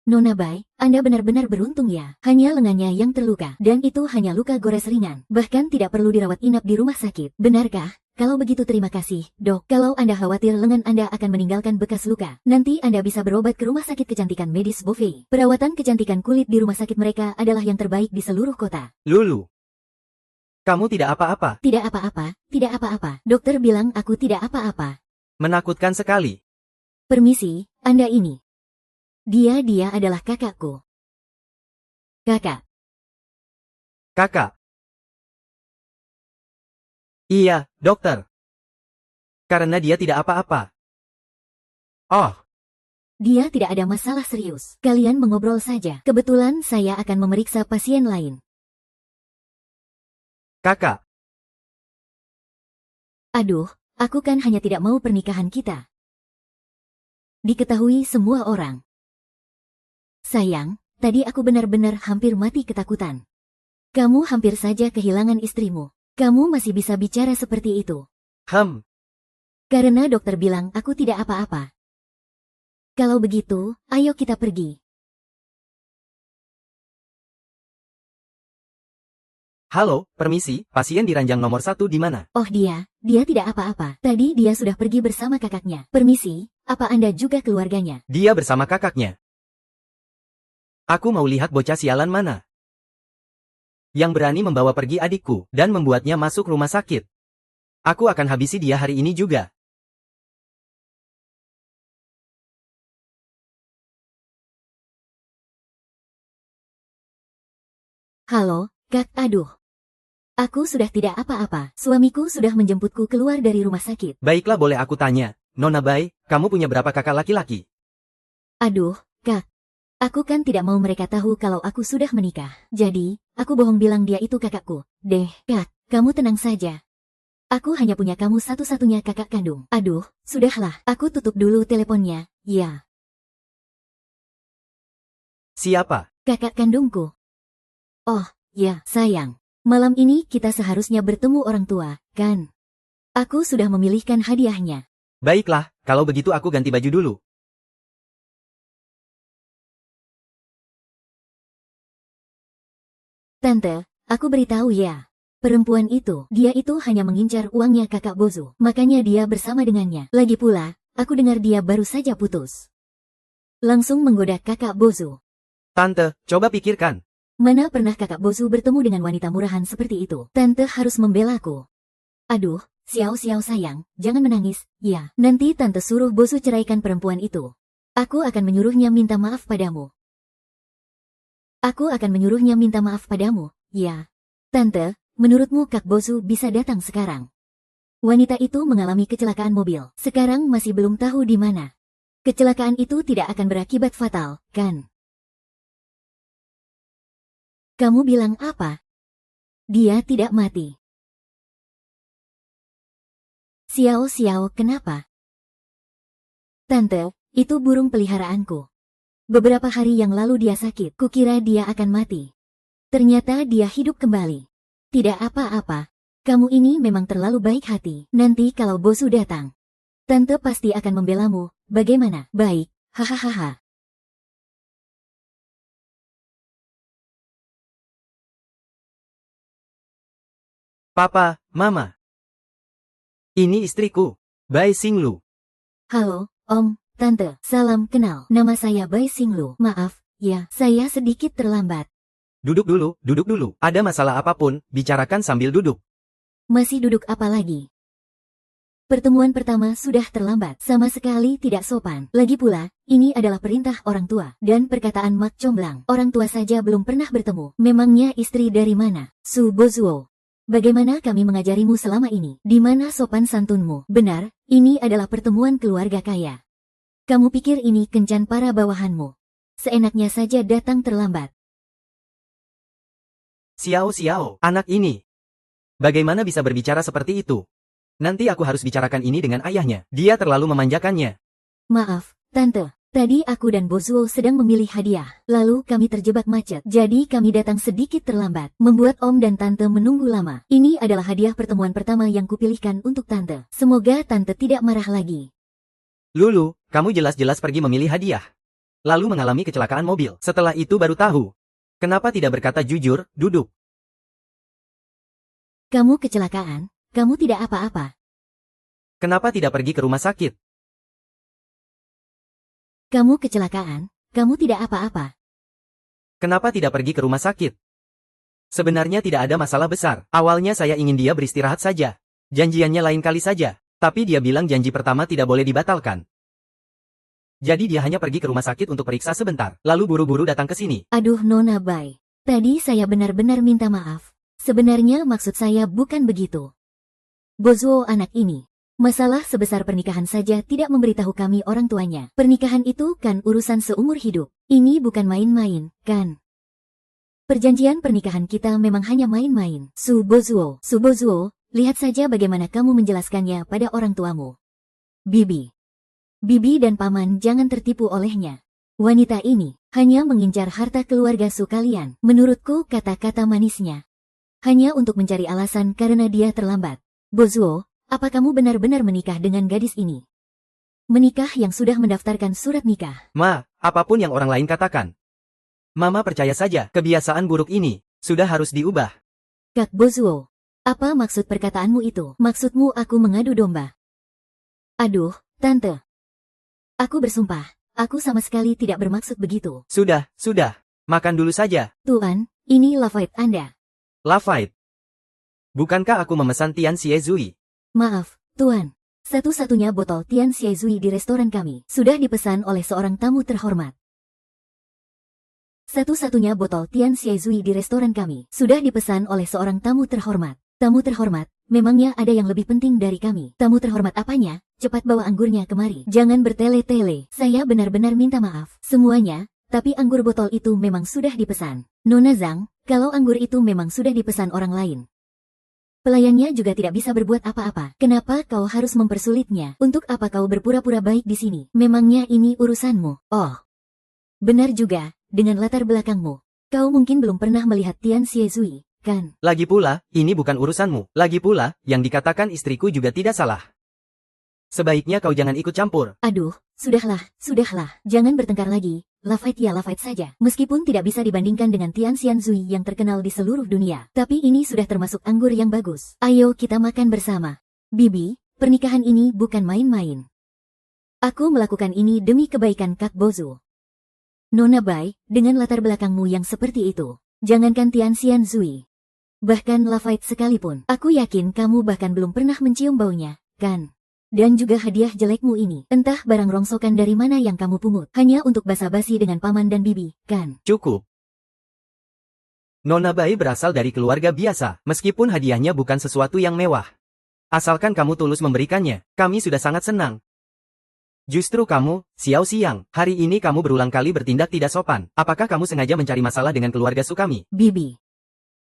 Nona Bai, Anda benar-benar beruntung ya. Hanya lengannya yang terluka, dan itu hanya luka gores ringan. Bahkan tidak perlu dirawat inap di rumah sakit. Benarkah? Kalau begitu terima kasih, dok. Kalau Anda khawatir lengan Anda akan meninggalkan bekas luka, nanti Anda bisa berobat ke rumah sakit kecantikan medis Bovei. Perawatan kecantikan kulit di rumah sakit mereka adalah yang terbaik di seluruh kota. Lulu. Kamu tidak apa-apa. Tidak apa-apa, tidak apa-apa. Dokter bilang aku tidak apa-apa. Menakutkan sekali. Permisi, Anda ini. Dia adalah kakakku. Kakak. Kakak. Iya, dokter. Karena dia tidak apa-apa. Oh, Dia tidak ada masalah serius. Kalian mengobrol saja. Kebetulan saya akan memeriksa pasien lain. kakak. Aduh, aku kan hanya tidak mau pernikahan kita diketahui semua orang. Sayang, tadi aku benar-benar hampir mati ketakutan. Kamu hampir saja kehilangan istrimu. Kamu masih bisa bicara seperti itu. Karena dokter bilang aku tidak apa-apa. Kalau begitu, ayo kita pergi. Halo, permisi, pasien di ranjang nomor 1 di mana? Oh dia tidak apa-apa. Tadi dia sudah pergi bersama kakaknya. Permisi, apa Anda juga keluarganya? Dia bersama kakaknya. Aku mau lihat bocah sialan mana yang berani membawa pergi adikku dan membuatnya masuk rumah sakit. Aku akan habisi dia hari ini juga. Halo, Kak, aduh. Aku sudah tidak apa-apa. Suamiku sudah menjemputku keluar dari rumah sakit. Baiklah, boleh aku tanya, Nona Bai, kamu punya berapa kakak laki-laki? Aduh, Kak. Aku kan tidak mau mereka tahu kalau aku sudah menikah. Jadi, aku bohong bilang dia itu kakakku. Deh, Kak, kamu tenang saja. Aku hanya punya kamu satu-satunya kakak kandung. Aduh, sudahlah. Aku tutup dulu teleponnya. Ya. Siapa? Kakak kandungku. Oh, ya, sayang. Malam ini kita seharusnya bertemu orang tua, kan? Aku sudah memilihkan hadiahnya. Baiklah, kalau begitu aku ganti baju dulu. Tante, aku beritahu ya. Perempuan itu, dia itu hanya mengincar uangnya kakak Bozu. Makanya dia bersama dengannya. Lagi pula, aku dengar dia baru saja putus. Langsung menggoda kakak Bozu. Tante, coba pikirkan. Mana pernah kakak Bozu bertemu dengan wanita murahan seperti itu? Tante harus membelaku. Aduh, Xiao sayang, jangan menangis. Ya, nanti tante suruh Bozu ceraikan perempuan itu. Aku akan menyuruhnya minta maaf padamu. Aku akan menyuruhnya minta maaf padamu, ya. Tante, menurutmu Kak Bozu bisa datang sekarang? Wanita itu mengalami kecelakaan mobil. Sekarang masih belum tahu di mana. Kecelakaan itu tidak akan berakibat fatal, kan? Kamu bilang apa? Dia tidak mati. Xiao, kenapa? Tante, itu burung peliharaanku. Beberapa hari yang lalu dia sakit. Kukira dia akan mati. Ternyata dia hidup kembali. Tidak apa-apa. Kamu ini memang terlalu baik hati. Nanti kalau Bozu datang, Tante pasti akan membelamu. Bagaimana? Baik. Hahaha. Papa, Mama. Ini istriku, Bai Xinglu. Halo, Om, Tante. Salam kenal. Nama saya Bai Xinglu. Maaf, ya, saya sedikit terlambat. Duduk dulu. Ada masalah apapun, bicarakan sambil duduk. Masih duduk apa lagi? Pertemuan pertama sudah terlambat, sama sekali tidak sopan. Lagi pula, ini adalah perintah orang tua, dan perkataan Mak Comblang. Orang tua saja belum pernah bertemu. Memangnya istri dari mana? Su Bozuo. Bagaimana kami mengajarimu selama ini? Di mana sopan santunmu? Benar, ini adalah pertemuan keluarga kaya. Kamu pikir ini kencan para bawahanmu? Seenaknya saja datang terlambat. Xiao, anak ini. Bagaimana bisa berbicara seperti itu? Nanti aku harus bicarakan ini dengan ayahnya. Dia terlalu memanjakannya. Maaf, Tante. Tadi aku dan Bozuo sedang memilih hadiah. Lalu kami terjebak macet. Jadi kami datang sedikit terlambat. Membuat Om dan Tante menunggu lama. Ini adalah hadiah pertemuan pertama yang kupilihkan untuk Tante. Semoga Tante tidak marah lagi. Lulu, kamu jelas-jelas pergi memilih hadiah. Lalu mengalami kecelakaan mobil. Setelah itu baru tahu. Kenapa tidak berkata jujur, duduk. Kamu kecelakaan? Kamu tidak apa-apa. Kenapa tidak pergi ke rumah sakit? Kamu kecelakaan? Kamu tidak apa-apa. Kenapa tidak pergi ke rumah sakit? Sebenarnya tidak ada masalah besar. Awalnya saya ingin dia beristirahat saja. Janjiannya lain kali saja. Tapi dia bilang janji pertama tidak boleh dibatalkan. Jadi dia hanya pergi ke rumah sakit untuk periksa sebentar. Lalu buru-buru datang ke sini. Aduh Nona Bai. Tadi saya benar-benar minta maaf. Sebenarnya maksud saya bukan begitu. Bozuo anak ini. Masalah sebesar pernikahan saja tidak memberitahu kami orang tuanya. Pernikahan itu kan urusan seumur hidup. Ini bukan main-main, kan? Perjanjian pernikahan kita memang hanya main-main. Su Bozuo, lihat saja bagaimana kamu menjelaskannya pada orang tuamu. Bibi dan Paman jangan tertipu olehnya. Wanita ini hanya mengincar harta keluarga Su kalian. Menurutku kata-kata manisnya hanya untuk mencari alasan karena dia terlambat. Bozuo, apa kamu benar-benar menikah dengan gadis ini? Menikah yang sudah mendaftarkan surat nikah. Ma, apapun yang orang lain katakan. Mama percaya saja, kebiasaan buruk ini sudah harus diubah. Kak Bozuo, apa maksud perkataanmu itu? Maksudmu aku mengadu domba? Aduh, Tante. Aku bersumpah, aku sama sekali tidak bermaksud begitu. Sudah. Makan dulu saja. Tuan, ini Lafayette Anda. Lafayette. Bukankah aku memesan Tian Xie Zui? Maaf, Tuan. Satu-satunya botol Tian Xie Zui di restoran kami sudah dipesan oleh seorang tamu terhormat. Satu-satunya botol Tian Xie Zui di restoran kami sudah dipesan oleh seorang tamu terhormat. Tamu terhormat, memangnya ada yang lebih penting dari kami? Tamu terhormat apanya? Cepat bawa anggurnya kemari. Jangan bertele-tele. Saya benar-benar minta maaf. Semuanya, tapi anggur botol itu memang sudah dipesan. Nona Zhang, kalau anggur itu memang sudah dipesan orang lain, pelayannya juga tidak bisa berbuat apa-apa. Kenapa kau harus mempersulitnya? Untuk apa kau berpura-pura baik di sini? Memangnya ini urusanmu? Oh, benar juga, dengan latar belakangmu. Kau mungkin belum pernah melihat Tian Xie Zui, kan? Lagi pula, ini bukan urusanmu. Lagi pula, yang dikatakan istriku juga tidak salah. Sebaiknya kau jangan ikut campur. Aduh, sudahlah. Jangan bertengkar lagi. Lafayette ya Lafayette saja. Meskipun tidak bisa dibandingkan dengan Tian Xie Zui yang terkenal di seluruh dunia. Tapi ini sudah termasuk anggur yang bagus. Ayo kita makan bersama. Bibi, pernikahan ini bukan main-main. Aku melakukan ini demi kebaikan Kak Bozu. Nona Bai, dengan latar belakangmu yang seperti itu, jangankan Tian Xie Zui, bahkan Lafayette sekalipun, aku yakin kamu bahkan belum pernah mencium baunya, kan? Dan juga hadiah jelekmu ini, entah barang rongsokan dari mana yang kamu pungut, hanya untuk basa-basi dengan paman dan bibi, kan? Cukup. Nona Bai berasal dari keluarga biasa, meskipun hadiahnya bukan sesuatu yang mewah. Asalkan kamu tulus memberikannya, kami sudah sangat senang. Justru kamu, Xiao Xiang, hari ini kamu berulang kali bertindak tidak sopan. Apakah kamu sengaja mencari masalah dengan keluarga Sukami? Bibi.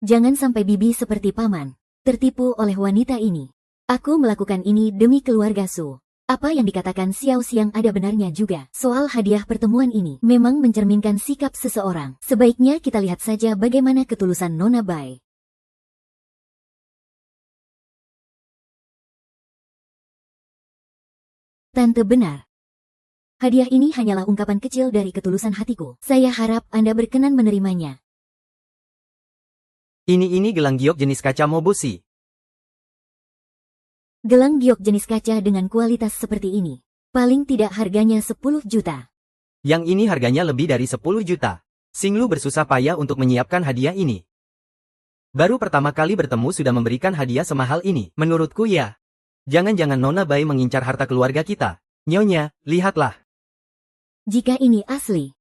Jangan sampai bibi seperti paman, tertipu oleh wanita ini. Aku melakukan ini demi keluarga Su. Apa yang dikatakan Xiao Xiang ada benarnya juga. Soal hadiah pertemuan ini memang mencerminkan sikap seseorang. Sebaiknya kita lihat saja bagaimana ketulusan Nona Bai. Tante benar. Hadiah ini hanyalah ungkapan kecil dari ketulusan hatiku. Saya harap Anda berkenan menerimanya. Ini gelang giok jenis kaca Mobushi. Gelang giok jenis kaca dengan kualitas seperti ini, paling tidak harganya 10 juta. Yang ini harganya lebih dari 10 juta. Xinglu bersusah payah untuk menyiapkan hadiah ini. Baru pertama kali bertemu sudah memberikan hadiah semahal ini. Menurutku ya. Jangan-jangan Nona Bai mengincar harta keluarga kita. Nyonya, lihatlah. Jika ini asli,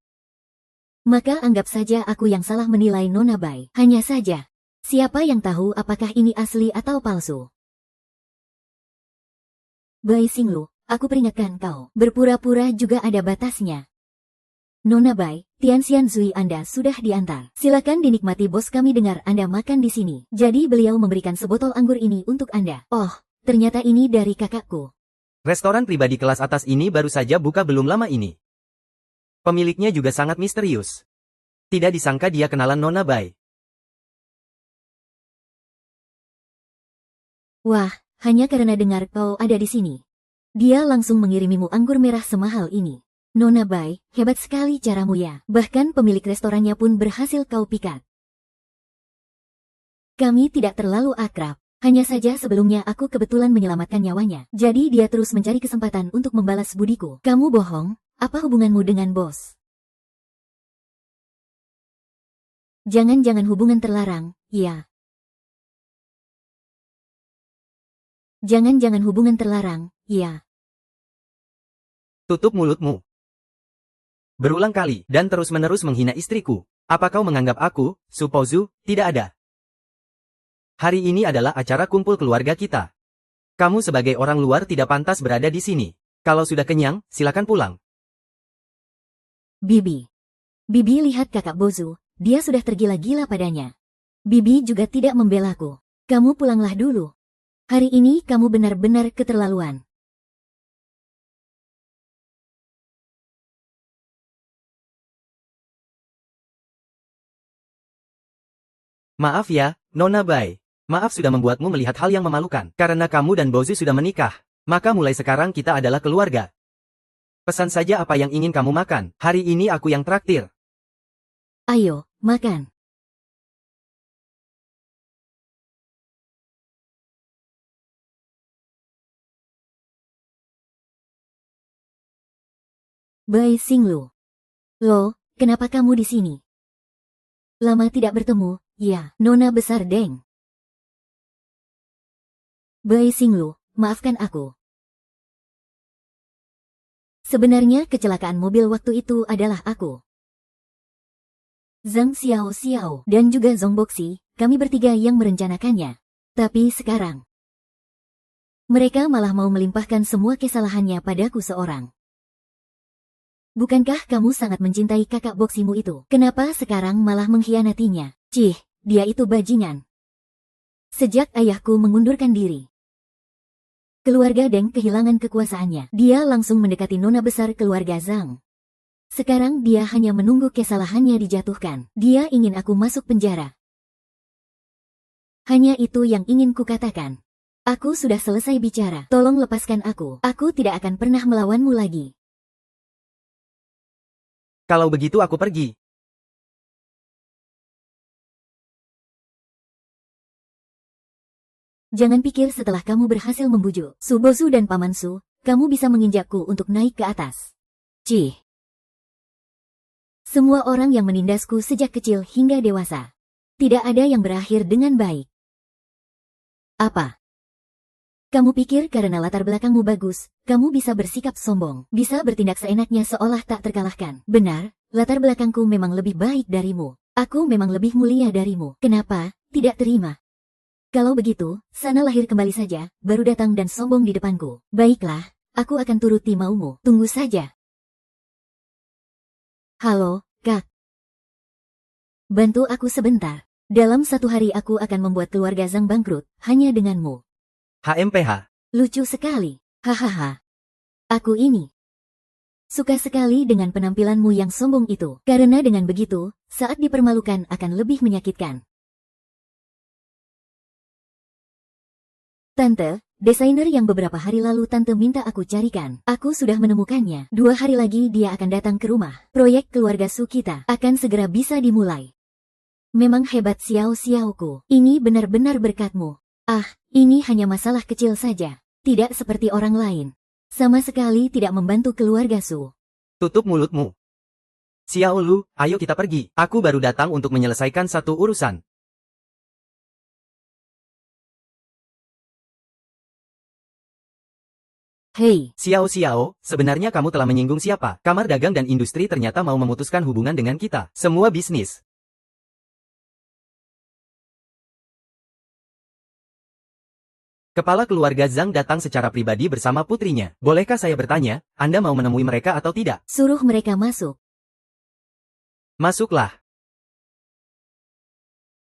maka anggap saja aku yang salah menilai Nona Bai. Hanya saja, siapa yang tahu apakah ini asli atau palsu? Bai Xinglu, aku peringatkan kau, berpura-pura juga ada batasnya. Nona Bai, Tian Xie Zui Anda sudah diantar. Silakan dinikmati bos kami dengar Anda makan di sini. Jadi beliau memberikan sebotol anggur ini untuk Anda. Oh, ternyata ini dari kakakku. Restoran pribadi kelas atas ini baru saja buka belum lama ini. Pemiliknya juga sangat misterius. Tidak disangka dia kenalan Nona Bai. Wah, hanya karena dengar kau ada di sini, dia langsung mengirimimu anggur merah semahal ini. Nona Bai, hebat sekali caramu ya. Bahkan pemilik restorannya pun berhasil kau pikat. Kami tidak terlalu akrab. Hanya saja sebelumnya aku kebetulan menyelamatkan nyawanya. Jadi dia terus mencari kesempatan untuk membalas budiku. Kamu bohong, apa hubunganmu dengan bos? Jangan-jangan hubungan terlarang, ya. Jangan-jangan hubungan terlarang, ya. Tutup mulutmu. Berulang kali dan terus-menerus menghina istriku. Apa kau menganggap aku, Su Pouzu, tidak ada? Hari ini adalah acara kumpul keluarga kita. Kamu sebagai orang luar tidak pantas berada di sini. Kalau sudah kenyang, silakan pulang. Bibi. Bibi lihat kakak Bozu, dia sudah tergila-gila padanya. Bibi juga tidak membelaku. Kamu pulanglah dulu. Hari ini kamu benar-benar keterlaluan. Maaf ya, Nona Bai. Maaf sudah membuatmu melihat hal yang memalukan. Karena kamu dan Bozu sudah menikah, maka mulai sekarang kita adalah keluarga. Pesan saja apa yang ingin kamu makan. Hari ini aku yang traktir. Ayo, makan. Bai Xinglu. Lo, kenapa kamu di sini? Lama tidak bertemu, ya, Nona besar Deng. Bai Xinglu, maafkan aku. Sebenarnya kecelakaan mobil waktu itu adalah aku. Zhang Xiao Xiao dan juga Zhong Boxi, kami bertiga yang merencanakannya. Tapi sekarang, mereka malah mau melimpahkan semua kesalahannya padaku seorang. Bukankah kamu sangat mencintai kakak boksimu itu? Kenapa sekarang malah mengkhianatinya? Cih, dia itu bajingan. Sejak ayahku mengundurkan diri, keluarga Deng kehilangan kekuasaannya. Dia langsung mendekati nona besar keluarga Zhang. Sekarang dia hanya menunggu kesalahannya dijatuhkan. Dia ingin aku masuk penjara. Hanya itu yang ingin kukatakan. Aku sudah selesai bicara. Tolong lepaskan aku. Aku tidak akan pernah melawanmu lagi. Kalau begitu aku pergi. Jangan pikir setelah kamu berhasil membujuk Su Bozu dan Paman Su, kamu bisa menginjakku untuk naik ke atas. Cih. Semua orang yang menindasku sejak kecil hingga dewasa. Tidak ada yang berakhir dengan baik. Apa? Kamu pikir karena latar belakangmu bagus, kamu bisa bersikap sombong, bisa bertindak seenaknya seolah tak terkalahkan. Benar, latar belakangku memang lebih baik darimu. Aku memang lebih mulia darimu. Kenapa? Tidak terima. Kalau begitu, sana lahir kembali saja, baru datang dan sombong di depanku. Baiklah, aku akan turuti maumu. Tunggu saja. Halo, Kak. Bantu aku sebentar. Dalam satu hari aku akan membuat keluarga Zhang bangkrut, hanya denganmu. HMPH. Lucu sekali. Hahaha. Aku ini suka sekali dengan penampilanmu yang sombong itu. Karena dengan begitu, saat dipermalukan akan lebih menyakitkan. Tante, desainer yang beberapa hari lalu Tante minta aku carikan. Aku sudah menemukannya. 2 hari lagi dia akan datang ke rumah. Proyek keluarga Su kita akan segera bisa dimulai. Memang hebat Xiao-Xiaoku. Ini benar-benar berkatmu. Ah, ini hanya masalah kecil saja. Tidak seperti orang lain. Sama sekali tidak membantu keluarga Su. Tutup mulutmu. Xiao Lu, ayo kita pergi. Aku baru datang untuk menyelesaikan satu urusan. Hei, Xiao, sebenarnya kamu telah menyinggung siapa? Kamar Dagang dan Industri ternyata mau memutuskan hubungan dengan kita. Semua bisnis. Kepala keluarga Zhang datang secara pribadi bersama putrinya. Bolehkah saya bertanya, Anda mau menemui mereka atau tidak? suruh mereka masuk. Masuklah.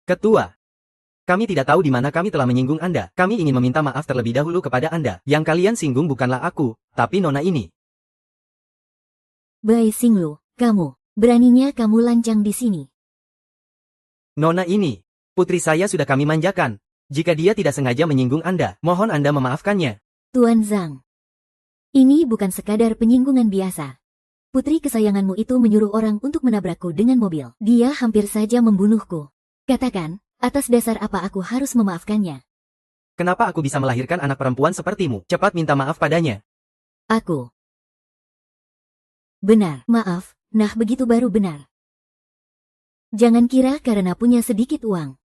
Ketua. Kami tidak tahu di mana kami telah menyinggung Anda. Kami ingin meminta maaf terlebih dahulu kepada Anda. Yang kalian singgung bukanlah aku, tapi nona ini. Bai Xinglu, kamu, beraninya kamu lancang di sini. Nona ini. Putri saya sudah kami manjakan. Jika dia tidak sengaja menyinggung Anda, mohon Anda memaafkannya. Tuan Zhang. Ini bukan sekadar penyinggungan biasa. Putri kesayanganmu itu menyuruh orang untuk menabrakku dengan mobil. Dia hampir saja membunuhku. Katakan, atas dasar apa aku harus memaafkannya? Kenapa aku bisa melahirkan anak perempuan sepertimu? Cepat minta maaf padanya. Aku. Benar, maaf, nah begitu baru benar. Jangan kira karena punya sedikit uang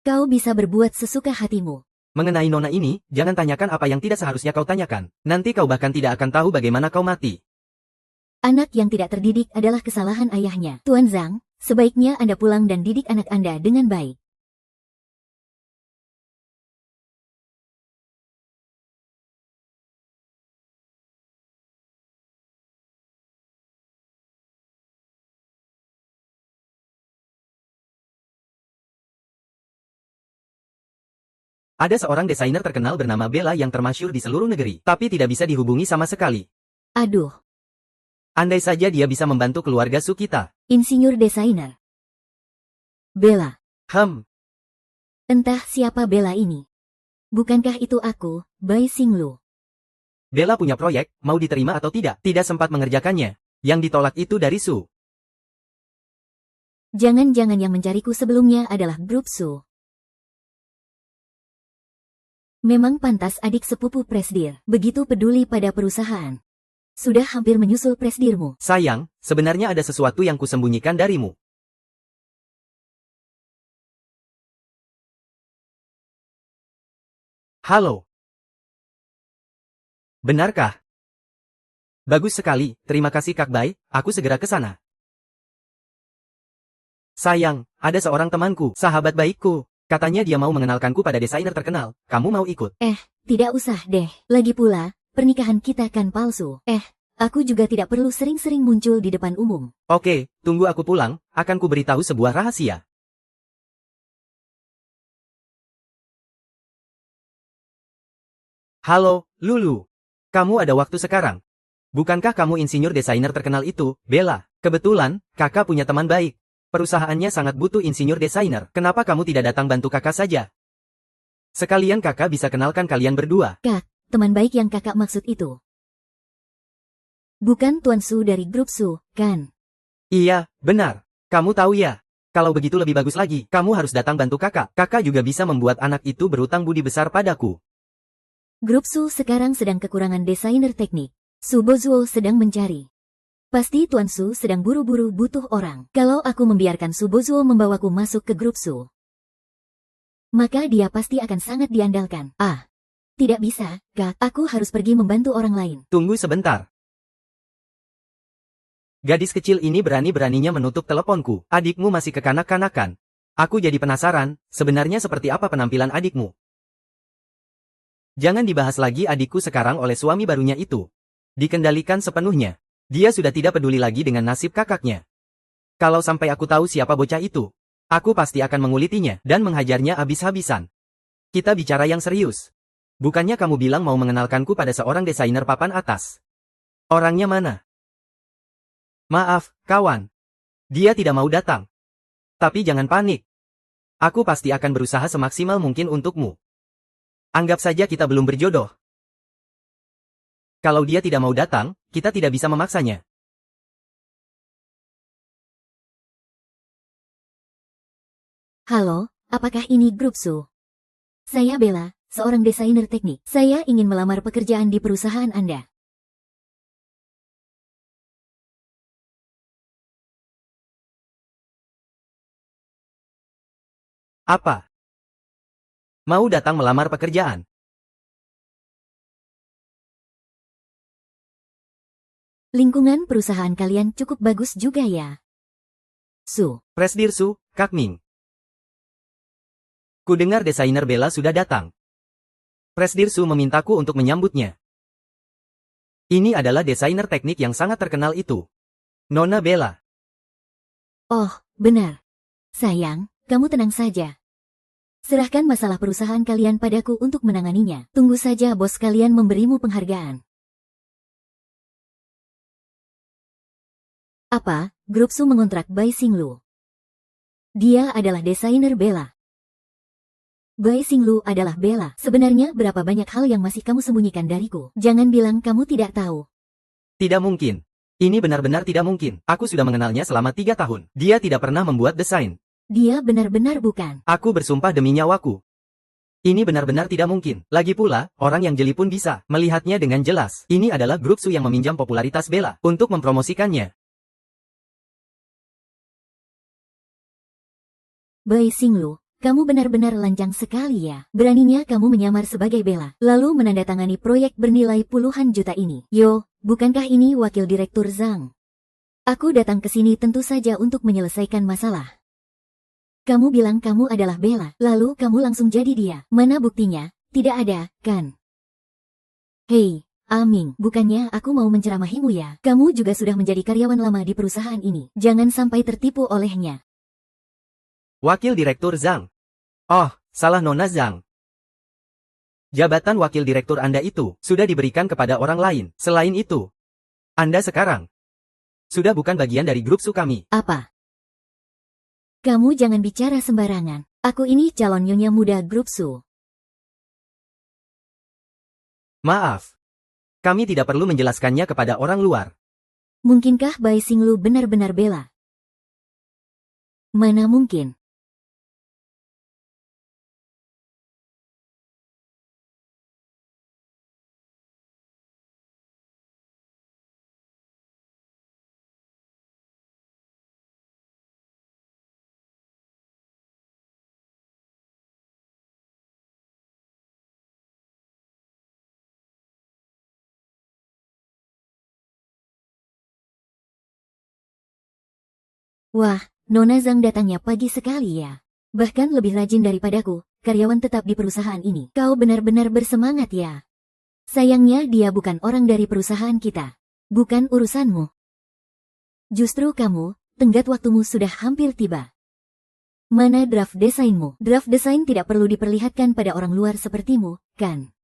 kau bisa berbuat sesuka hatimu. Mengenai nona ini, jangan tanyakan apa yang tidak seharusnya kau tanyakan. Nanti kau bahkan tidak akan tahu bagaimana kau mati. Anak yang tidak terdidik adalah kesalahan ayahnya. Tuan Zhang, sebaiknya Anda pulang dan didik anak Anda dengan baik. Ada seorang desainer terkenal bernama Bella yang termasyur di seluruh negeri, tapi tidak bisa dihubungi sama sekali. Aduh, Andai saja dia bisa membantu keluarga Su kita. insinyur desainer. Bella. Entah Siapa Bella ini? Bukankah itu aku, Bai Xinglu? Bella punya proyek, mau diterima atau tidak, tidak sempat mengerjakannya. Yang ditolak itu dari Su. Jangan-jangan yang mencariku sebelumnya adalah grup Su. Memang pantas adik sepupu Presdir begitu peduli pada perusahaan. Sudah hampir menyusul presdirmu. Sayang, sebenarnya ada sesuatu yang kusembunyikan darimu. Halo. Benarkah? Bagus sekali, terima kasih Kak Bai, aku segera ke sana. Sayang, ada seorang temanku, sahabat baikku. Katanya dia mau mengenalkanku pada desainer terkenal. Kamu mau ikut? Tidak usah deh. Lagi pula, pernikahan kita kan palsu. Aku juga tidak perlu sering-sering muncul di depan umum. Oke, tunggu aku pulang, akan kuberitahu sebuah rahasia. Halo, Lulu. Kamu ada waktu sekarang? Bukankah kamu insinyur desainer terkenal itu, Bella? Kebetulan, kakak punya teman baik. Perusahaannya sangat butuh insinyur desainer. Kenapa kamu tidak datang bantu kakak saja? Sekalian kakak bisa kenalkan kalian berdua. Kak, teman baik yang kakak maksud itu. Bukan Tuan Su dari grup Su, kan? Iya, benar. Kamu tahu ya. Kalau begitu lebih bagus lagi, kamu harus datang bantu kakak. Kakak juga bisa membuat anak itu berutang budi besar padaku. Grup Su sekarang sedang kekurangan desainer teknik. Su Bozuo sedang mencari. Pasti Tuan Su sedang buru-buru butuh orang. Kalau aku membiarkan Su Bozuo membawaku masuk ke grup Su, maka dia pasti akan sangat diandalkan. Tidak bisa, Kak. Aku harus pergi membantu orang lain. Tunggu sebentar. Gadis kecil ini berani-beraninya menutup teleponku. Adikmu masih kekanak-kanakan. Aku jadi penasaran, sebenarnya seperti apa penampilan adikmu? Jangan dibahas lagi adikku sekarang oleh suami barunya itu. Dikendalikan sepenuhnya. Dia sudah tidak peduli lagi dengan nasib kakaknya. Kalau sampai aku tahu siapa bocah itu, aku pasti akan mengulitinya dan menghajarnya habis-habisan. Kita bicara yang serius. Bukannya kamu bilang mau mengenalkanku pada seorang desainer papan atas. Orangnya mana? Maaf, kawan. Dia tidak mau datang. Tapi jangan panik. Aku pasti akan berusaha semaksimal mungkin untukmu. Anggap saja kita belum berjodoh. Kalau dia tidak mau datang, kita tidak bisa memaksanya. Halo, apakah ini grup Su? Saya Bella, seorang desainer teknik. Saya ingin melamar pekerjaan di perusahaan Anda. Apa? Mau datang melamar pekerjaan? Lingkungan perusahaan kalian cukup bagus juga ya. Su, Presdir Su, Kak Ming. Kudengar desainer Bella sudah datang. Presdir Su memintaku untuk menyambutnya. Ini adalah desainer teknik yang sangat terkenal itu. Nona Bella. oh, benar. Sayang, kamu tenang saja. Serahkan masalah perusahaan kalian padaku untuk menanganinya. Tunggu saja bos kalian memberimu penghargaan. Apa, grup Su mengontrak Bai Xinglu? Dia adalah desainer Bella. Bai Xinglu adalah Bella. Sebenarnya berapa banyak hal yang masih kamu sembunyikan dariku? Jangan bilang kamu tidak tahu. Tidak mungkin. Ini benar-benar tidak mungkin. Aku sudah mengenalnya selama 3 tahun. Dia tidak pernah membuat desain. Dia benar-benar bukan. Aku bersumpah demi nyawaku. Ini benar-benar tidak mungkin. Lagi pula, orang yang jeli pun bisa melihatnya dengan jelas. Ini adalah grup Su yang meminjam popularitas Bella untuk mempromosikannya. Bai Xinglu, kamu benar-benar lancang sekali ya. Beraninya kamu menyamar sebagai Bella, lalu menandatangani proyek bernilai puluhan juta ini. Yo, bukankah ini wakil direktur Zhang? Aku datang ke sini tentu saja untuk menyelesaikan masalah. Kamu bilang kamu adalah Bella, lalu kamu langsung jadi dia. Mana buktinya? Tidak ada, kan? Hei, Aming, bukannya aku mau menceramahimu ya. Kamu juga sudah menjadi karyawan lama di perusahaan ini. Jangan sampai tertipu olehnya. Wakil Direktur Zhang. Oh, salah Nona Zhang. Jabatan wakil direktur Anda itu sudah diberikan kepada orang lain. Selain itu, Anda sekarang sudah bukan bagian dari grup Su kami. Apa? Kamu jangan bicara sembarangan. Aku ini calon nyonya muda grup Su. Maaf. Kami tidak perlu menjelaskannya kepada orang luar. Mungkinkah Bai Xinglu benar-benar Bella? Mana mungkin. Wah, Nona Zhang datangnya pagi sekali ya. Bahkan lebih rajin daripadaku, karyawan tetap di perusahaan ini. Kau benar-benar bersemangat ya. Sayangnya dia bukan orang dari perusahaan kita. Bukan urusanmu. Justru kamu, tenggat waktumu sudah hampir tiba. Mana draft desainmu? Draft desain tidak perlu diperlihatkan pada orang luar sepertimu, kan?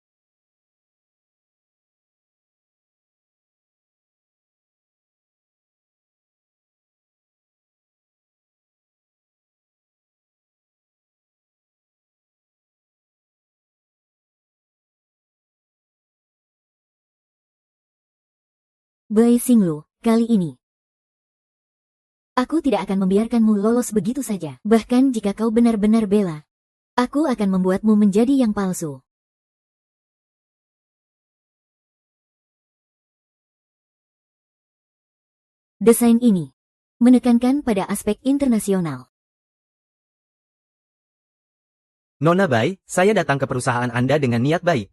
Bai Xinglu, kali ini aku tidak akan membiarkanmu lolos begitu saja. Bahkan jika kau benar-benar bela, aku akan membuatmu menjadi yang palsu. Desain ini menekankan pada aspek internasional. Nona Bai, saya datang ke perusahaan Anda dengan niat baik.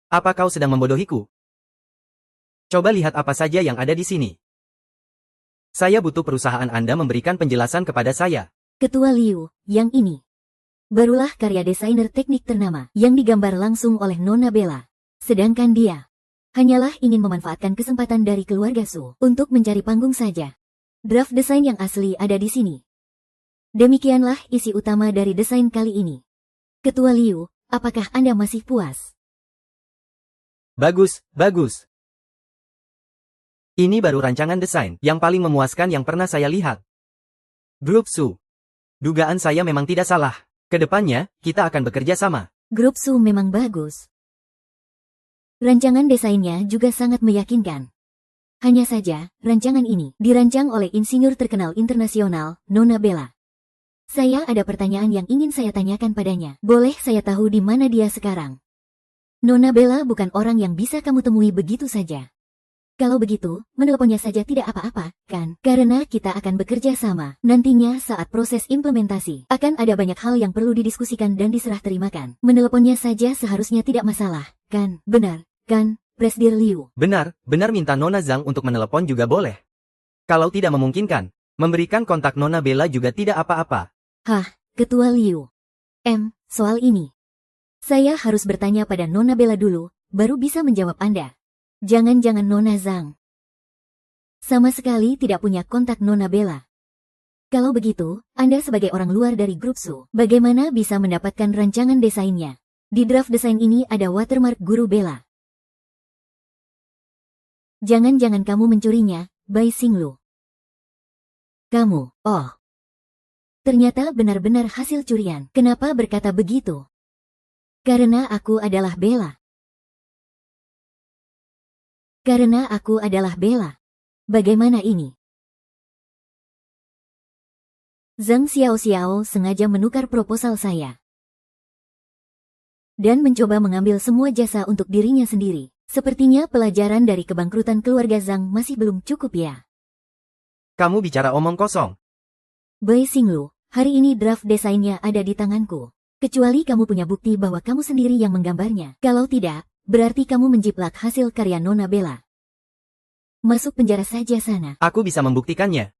Apa kau sedang membodohiku? Coba lihat apa saja yang ada di sini. Saya butuh perusahaan Anda memberikan penjelasan kepada saya. Ketua Liu, yang ini barulah karya desainer teknik ternama yang digambar langsung oleh Nona Bella. Sedangkan dia hanyalah ingin memanfaatkan kesempatan dari keluarga Su untuk mencari panggung saja. Draft desain yang asli ada di sini. Demikianlah isi utama dari desain kali ini. Ketua Liu, apakah Anda masih puas? Bagus, bagus. Ini baru rancangan desain yang paling memuaskan yang pernah saya lihat. Grup Su. Dugaan saya memang tidak salah. Kedepannya, kita akan bekerja sama. Grup Su memang bagus. Rancangan desainnya juga sangat meyakinkan. Hanya saja, rancangan ini dirancang oleh insinyur terkenal internasional, Nona Bella. Saya ada pertanyaan yang ingin saya tanyakan padanya. Boleh saya tahu di mana dia sekarang? Nona Bella bukan orang yang bisa kamu temui begitu saja. Kalau begitu, menelponnya saja tidak apa-apa, kan? Karena kita akan bekerja sama. Nantinya saat proses implementasi, akan ada banyak hal yang perlu didiskusikan dan diserah terimakan. Menelponnya saja seharusnya tidak masalah, kan? Benar, kan, Presdir Liu? Benar, benar minta Nona Zhang untuk menelepon juga boleh. Kalau tidak memungkinkan, memberikan kontak Nona Bella juga tidak apa-apa. Hah, Ketua Liu. Soal ini. Saya harus bertanya pada Nona Bella dulu, baru bisa menjawab Anda. Jangan-jangan Nona Zhang sama sekali tidak punya kontak Nona Bella. Kalau begitu, Anda sebagai orang luar dari grup Su, bagaimana bisa mendapatkan rancangan desainnya? Di draft desain ini ada watermark Guru Bella. Jangan-jangan kamu mencurinya, Bai Xinglu. Kamu, oh. Ternyata benar-benar hasil curian. Kenapa berkata begitu? Karena aku adalah Bella. Karena aku adalah Bella. Bagaimana ini? Zhang Xiao sengaja menukar proposal saya. Dan mencoba mengambil semua jasa untuk dirinya sendiri. Sepertinya pelajaran dari kebangkrutan keluarga Zhang masih belum cukup ya. Kamu bicara omong kosong. Bai Xinglu, hari ini draft desainnya ada di tanganku. Kecuali kamu punya bukti bahwa kamu sendiri yang menggambarnya. Kalau tidak, berarti kamu menjiplak hasil karya Nona Bella. Masuk penjara saja sana. Aku bisa membuktikannya.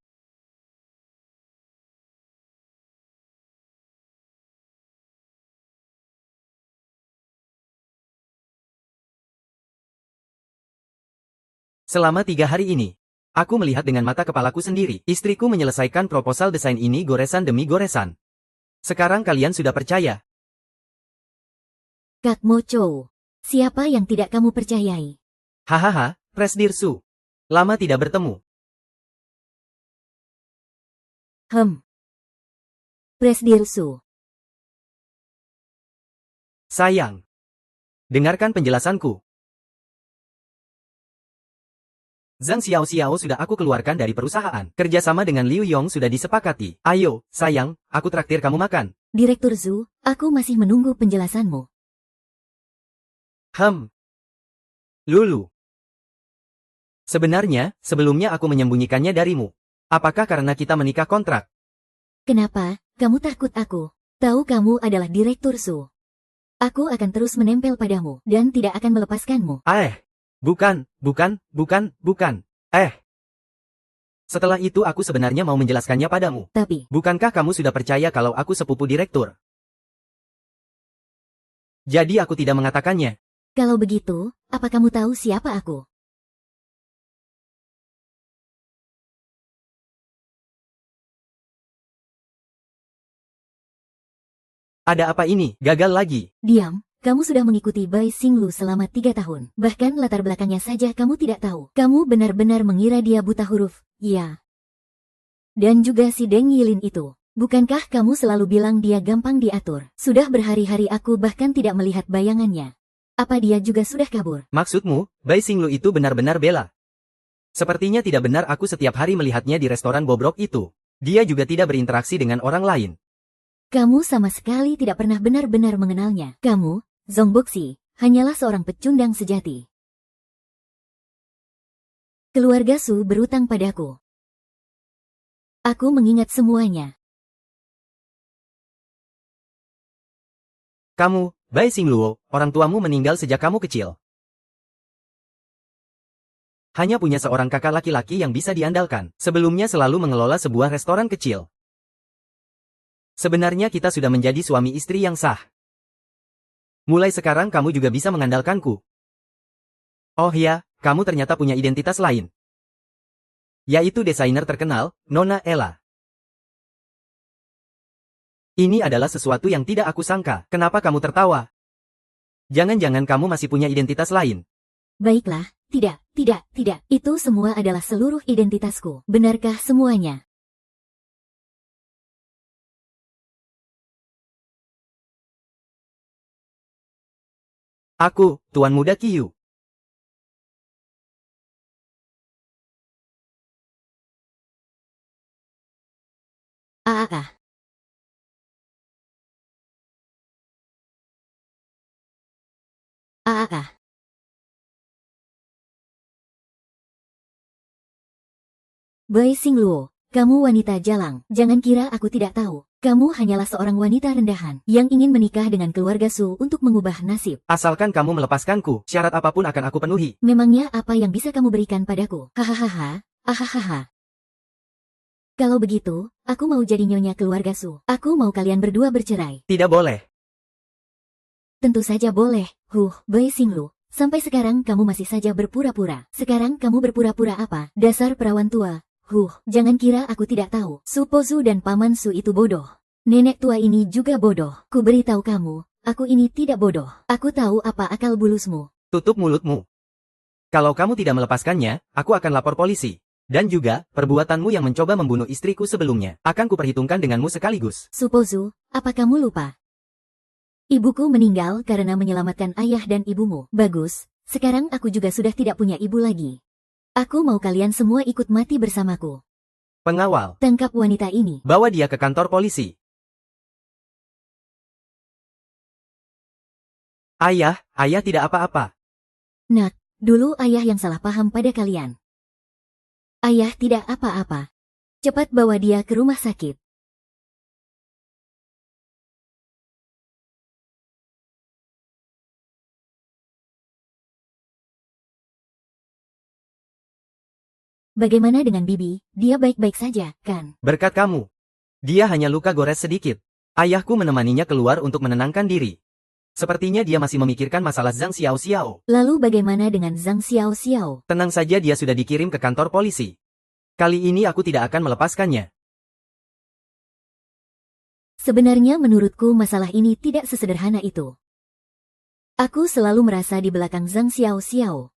Selama 3 hari ini, aku melihat dengan mata kepalaku sendiri. Istriku menyelesaikan proposal desain ini goresan demi goresan. Sekarang kalian sudah percaya. Kak Mo Chou, siapa yang tidak kamu percayai? Hahaha, Presdir Su. Lama tidak bertemu. Presdir Su. Sayang. Dengarkan penjelasanku. Zhang Xiao sudah aku keluarkan dari perusahaan. Kerjasama dengan Liu Yong sudah disepakati. Ayo, sayang, aku traktir kamu makan. Direktur Zhu, aku masih menunggu penjelasanmu. Lulu. Sebenarnya, sebelumnya aku menyembunyikannya darimu. Apakah karena kita menikah kontrak? Kenapa, kamu takut aku? Tahu kamu adalah Direktur Zhu. Aku akan terus menempel padamu, dan tidak akan melepaskanmu. Bukan. Setelah itu aku sebenarnya mau menjelaskannya padamu. Tapi, Bukankah kamu sudah percaya kalau aku sepupu direktur? Jadi aku tidak mengatakannya. kalau begitu, apa kamu tahu siapa aku? Ada apa ini? Gagal lagi. Diam, kamu sudah mengikuti Bai Xinglu selama 3 tahun. Bahkan latar belakangnya saja kamu tidak tahu. Kamu benar-benar mengira dia buta huruf, ya. Dan juga si Deng Yilin itu. Bukankah kamu selalu bilang dia gampang diatur? Sudah berhari-hari aku bahkan tidak melihat bayangannya. Apa dia juga sudah kabur? Maksudmu, Bai Xinglu itu benar-benar bela? Sepertinya tidak benar aku setiap hari melihatnya di restoran bobrok itu. Dia juga tidak berinteraksi dengan orang lain. Kamu sama sekali tidak pernah benar-benar mengenalnya. Kamu, Zhong Boxi, hanyalah seorang pecundang sejati. Keluarga Su berutang padaku. Aku mengingat semuanya. Kamu, Bai Xingluo, orang tuamu meninggal sejak kamu kecil. Hanya punya seorang kakak laki-laki yang bisa diandalkan. Sebelumnya selalu mengelola sebuah restoran kecil. Sebenarnya kita sudah menjadi suami istri yang sah. Mulai sekarang kamu juga bisa mengandalkanku. Oh ya, kamu ternyata punya identitas lain. Yaitu desainer terkenal, Nona Ella. Ini adalah sesuatu yang tidak aku sangka. Kenapa kamu tertawa? Jangan-jangan kamu masih punya identitas lain. Baiklah, tidak. Itu semua adalah seluruh identitasku. Benarkah semuanya? Aku, Tuan Muda Qiyu. Ah. Bai Xingluo, kamu wanita jalang. Jangan kira aku tidak tahu. Kamu hanyalah seorang wanita rendahan yang ingin menikah dengan keluarga Su untuk mengubah nasib. Asalkan kamu melepaskanku, syarat apapun akan aku penuhi. Memangnya apa yang bisa kamu berikan padaku? Hahaha, ahahaha. Kalau begitu, aku mau jadi nyonya keluarga Su. Aku mau kalian berdua bercerai. Tidak boleh. Tentu saja boleh. Bai Xinglu. Sampai sekarang kamu masih saja berpura-pura. Sekarang kamu berpura-pura apa? Dasar perawan tua. Jangan kira aku tidak tahu. Su Pozu dan Paman Su itu bodoh. Nenek tua ini juga bodoh. Ku beritahu kamu, aku ini tidak bodoh. Aku tahu apa akal bulusmu. Tutup mulutmu. Kalau kamu tidak melepaskannya, aku akan lapor polisi. Dan juga, perbuatanmu yang mencoba membunuh istriku sebelumnya, akan kuperhitungkan denganmu sekaligus. Su Pozu, apa kamu lupa? Ibuku meninggal karena menyelamatkan ayah dan ibumu. Bagus, sekarang aku juga sudah tidak punya ibu lagi. Aku mau kalian semua ikut mati bersamaku. Pengawal, Tangkap wanita ini. bawa dia ke kantor polisi. Ayah tidak apa-apa. Nak, dulu ayah yang salah paham pada kalian. Ayah tidak apa-apa. Cepat bawa dia ke rumah sakit. Bagaimana dengan Bibi? Dia baik-baik saja, kan? Berkat kamu. Dia hanya luka gores sedikit. Ayahku menemaninya keluar untuk menenangkan diri. Sepertinya dia masih memikirkan masalah Zhang Xiao. Lalu bagaimana dengan Zhang Xiao? Tenang saja, dia sudah dikirim ke kantor polisi. Kali ini aku tidak akan melepaskannya. Sebenarnya menurutku masalah ini tidak sesederhana itu. Aku selalu merasa di belakang Zhang Xiao.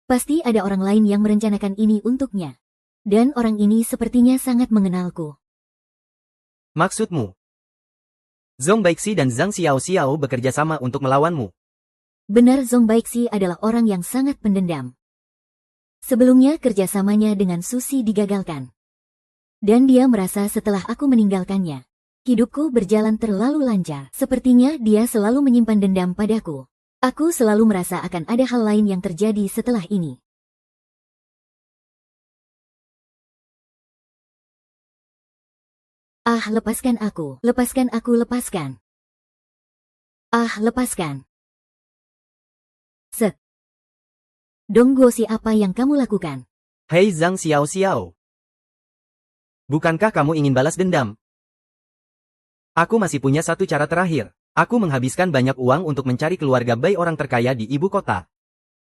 Pasti ada orang lain yang merencanakan ini untuknya. Dan orang ini sepertinya sangat mengenalku. Maksudmu? Zhong Baixi dan Zhang Xiao bekerja sama untuk melawanmu. Benar, Zhong Baixi adalah orang yang sangat pendendam. Sebelumnya kerjasamanya dengan Susi digagalkan. Dan dia merasa setelah aku meninggalkannya, hidupku berjalan terlalu lancar. Sepertinya dia selalu menyimpan dendam padaku. Aku selalu merasa akan ada hal lain yang terjadi setelah ini. Lepaskan aku. Lepaskan aku, lepaskan. Lepaskan. Donggosi, apa yang kamu lakukan? Hei Zhang Xiao. Bukankah kamu ingin balas dendam? Aku masih punya satu cara terakhir. Aku menghabiskan banyak uang untuk mencari keluarga Bai orang terkaya di ibu kota.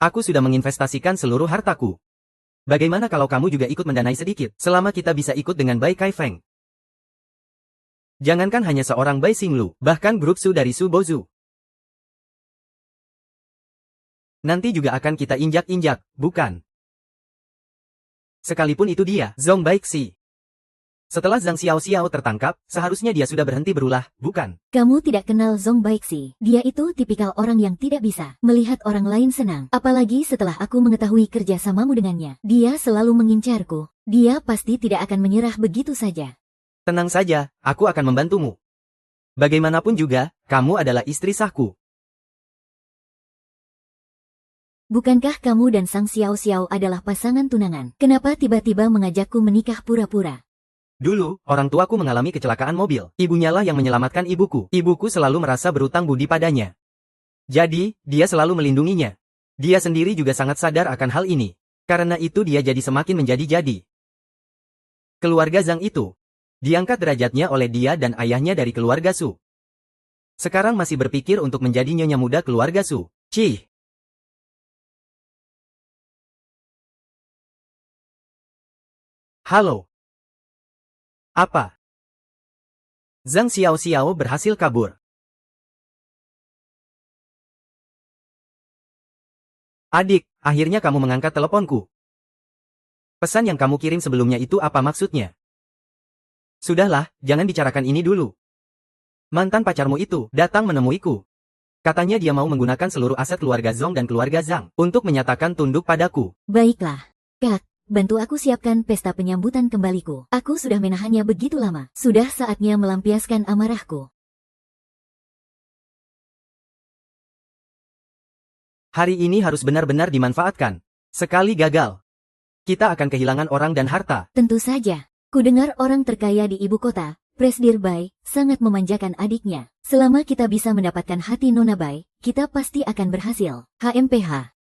Aku sudah menginvestasikan seluruh hartaku. Bagaimana kalau kamu juga ikut mendanai sedikit, selama kita bisa ikut dengan Bai Kaifeng? Jangankan hanya seorang Bai Xinglu, bahkan grup Su dari Su Bozu. Nanti juga akan kita injak-injak, bukan? Sekalipun itu dia, Zhong Baixi. Setelah Zhang Xiao tertangkap, seharusnya dia sudah berhenti berulah, bukan? Kamu tidak kenal Zhong Baixi. Dia itu tipikal orang yang tidak bisa melihat orang lain senang. Apalagi setelah aku mengetahui kerjasamamu dengannya. Dia selalu mengincarku. Dia pasti tidak akan menyerah begitu saja. Tenang saja, aku akan membantumu. Bagaimanapun juga, kamu adalah istri sahku. Bukankah kamu dan Sang Xiao adalah pasangan tunangan? Kenapa tiba-tiba mengajakku menikah pura-pura? Dulu, orang tuaku mengalami kecelakaan mobil. Ibunya lah yang menyelamatkan ibuku. Ibuku selalu merasa berutang budi padanya. Jadi, dia selalu melindunginya. Dia sendiri juga sangat sadar akan hal ini. Karena itu dia jadi semakin menjadi-jadi. Keluarga Zhang itu diangkat derajatnya oleh dia dan ayahnya dari keluarga Su. Sekarang masih berpikir untuk menjadi nyonya muda keluarga Su. Cih. Halo. Apa? Zhang Xiao berhasil kabur. Adik, akhirnya kamu mengangkat teleponku. Pesan yang kamu kirim sebelumnya itu apa maksudnya? Sudahlah, jangan bicarakan ini dulu. Mantan pacarmu itu datang menemuiku. Katanya dia mau menggunakan seluruh aset keluarga Zhong dan keluarga Zhang untuk menyatakan tunduk padaku. Baiklah, Kak. Bantu aku siapkan pesta penyambutan kembaliku. Aku sudah menahannya begitu lama. Sudah saatnya melampiaskan amarahku. Hari ini harus benar-benar dimanfaatkan. Sekali gagal, kita akan kehilangan orang dan harta. Tentu saja. Ku dengar orang terkaya di ibu kota, Presdir Bai, sangat memanjakan adiknya. Selama kita bisa mendapatkan hati Nona Bai, kita pasti akan berhasil. HMPH.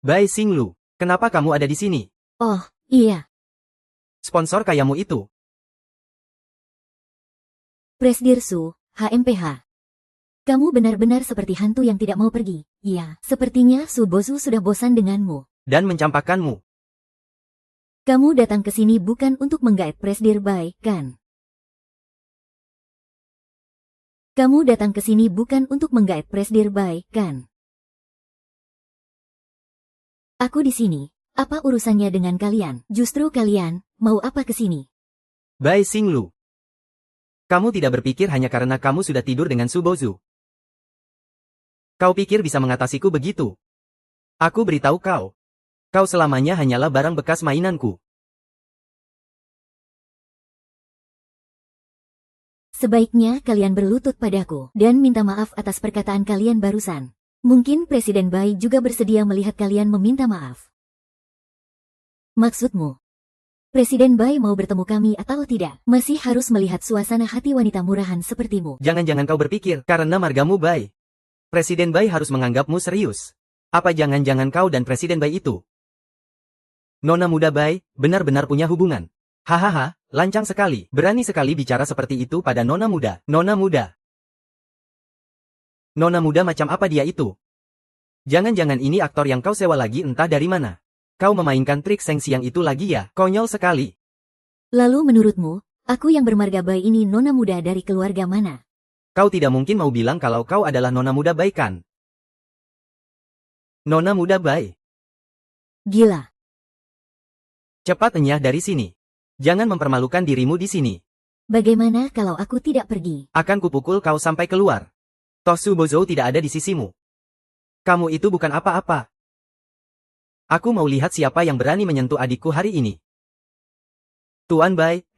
Bai Xinglu. Kenapa kamu ada di sini? Oh, iya. Sponsor kayamu itu. Presdir Su, HMPH. Kamu benar-benar seperti hantu yang tidak mau pergi. Iya, sepertinya Su Bozu sudah bosan denganmu. Dan mencampakkanmu. Kamu datang ke sini bukan untuk menggait Presdir Bai, kan? Kamu datang ke sini bukan untuk menggait Presdir Bai, kan? Aku di sini. Apa urusannya dengan kalian? Justru kalian, mau apa ke sini? Bai Xinglu. Kamu tidak berpikir hanya karena kamu sudah tidur dengan Su Bozu. Kau pikir bisa mengatasiku begitu? Aku beritahu kau. Kau selamanya hanyalah barang bekas mainanku. Sebaiknya kalian berlutut padaku dan minta maaf atas perkataan kalian barusan. Mungkin Presiden Bai juga bersedia melihat kalian meminta maaf. Maksudmu, Presiden Bai mau bertemu kami atau tidak? Masih harus melihat suasana hati wanita murahan sepertimu. Jangan-jangan kau berpikir, karena margamu Bai, Presiden Bai harus menganggapmu serius. Apa jangan-jangan kau dan Presiden Bai itu? Nona muda Bai, benar-benar punya hubungan. Hahaha, lancang sekali. Berani sekali bicara seperti itu pada nona muda. Nona muda. Nona muda macam apa dia itu? Jangan-jangan ini aktor yang kau sewa lagi entah dari mana. Kau memainkan trik Seng Siang itu lagi ya? Konyol sekali. Lalu menurutmu, aku yang bermarga Bai ini nona muda dari keluarga mana? Kau tidak mungkin mau bilang kalau kau adalah nona muda Bai kan? Nona muda Bai. Gila. Cepat enyah dari sini. Jangan mempermalukan dirimu di sini. Bagaimana kalau aku tidak pergi? Akan kupukul kau sampai keluar. Toh Su Bozo tidak ada di sisimu. Kamu itu bukan apa-apa. Aku mau lihat siapa yang berani menyentuh adikku hari ini. Tuan Bai,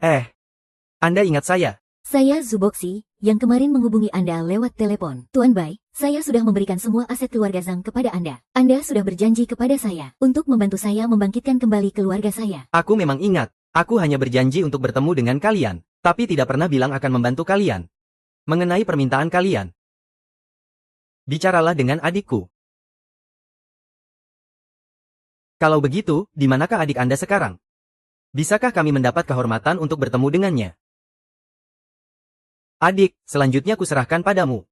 Anda ingat saya? Saya Zuboxi, yang kemarin menghubungi Anda lewat telepon. Tuan Bai, saya sudah memberikan semua aset keluarga Zhang kepada Anda. Anda sudah berjanji kepada saya untuk membantu saya membangkitkan kembali keluarga saya. Aku memang ingat. Aku hanya berjanji untuk bertemu dengan kalian, tapi tidak pernah bilang akan membantu kalian. Mengenai permintaan kalian, bicaralah dengan adikku. Kalau begitu, di manakah adik Anda sekarang? Bisakah kami mendapat kehormatan untuk bertemu dengannya? Adik, selanjutnya kuserahkan padamu.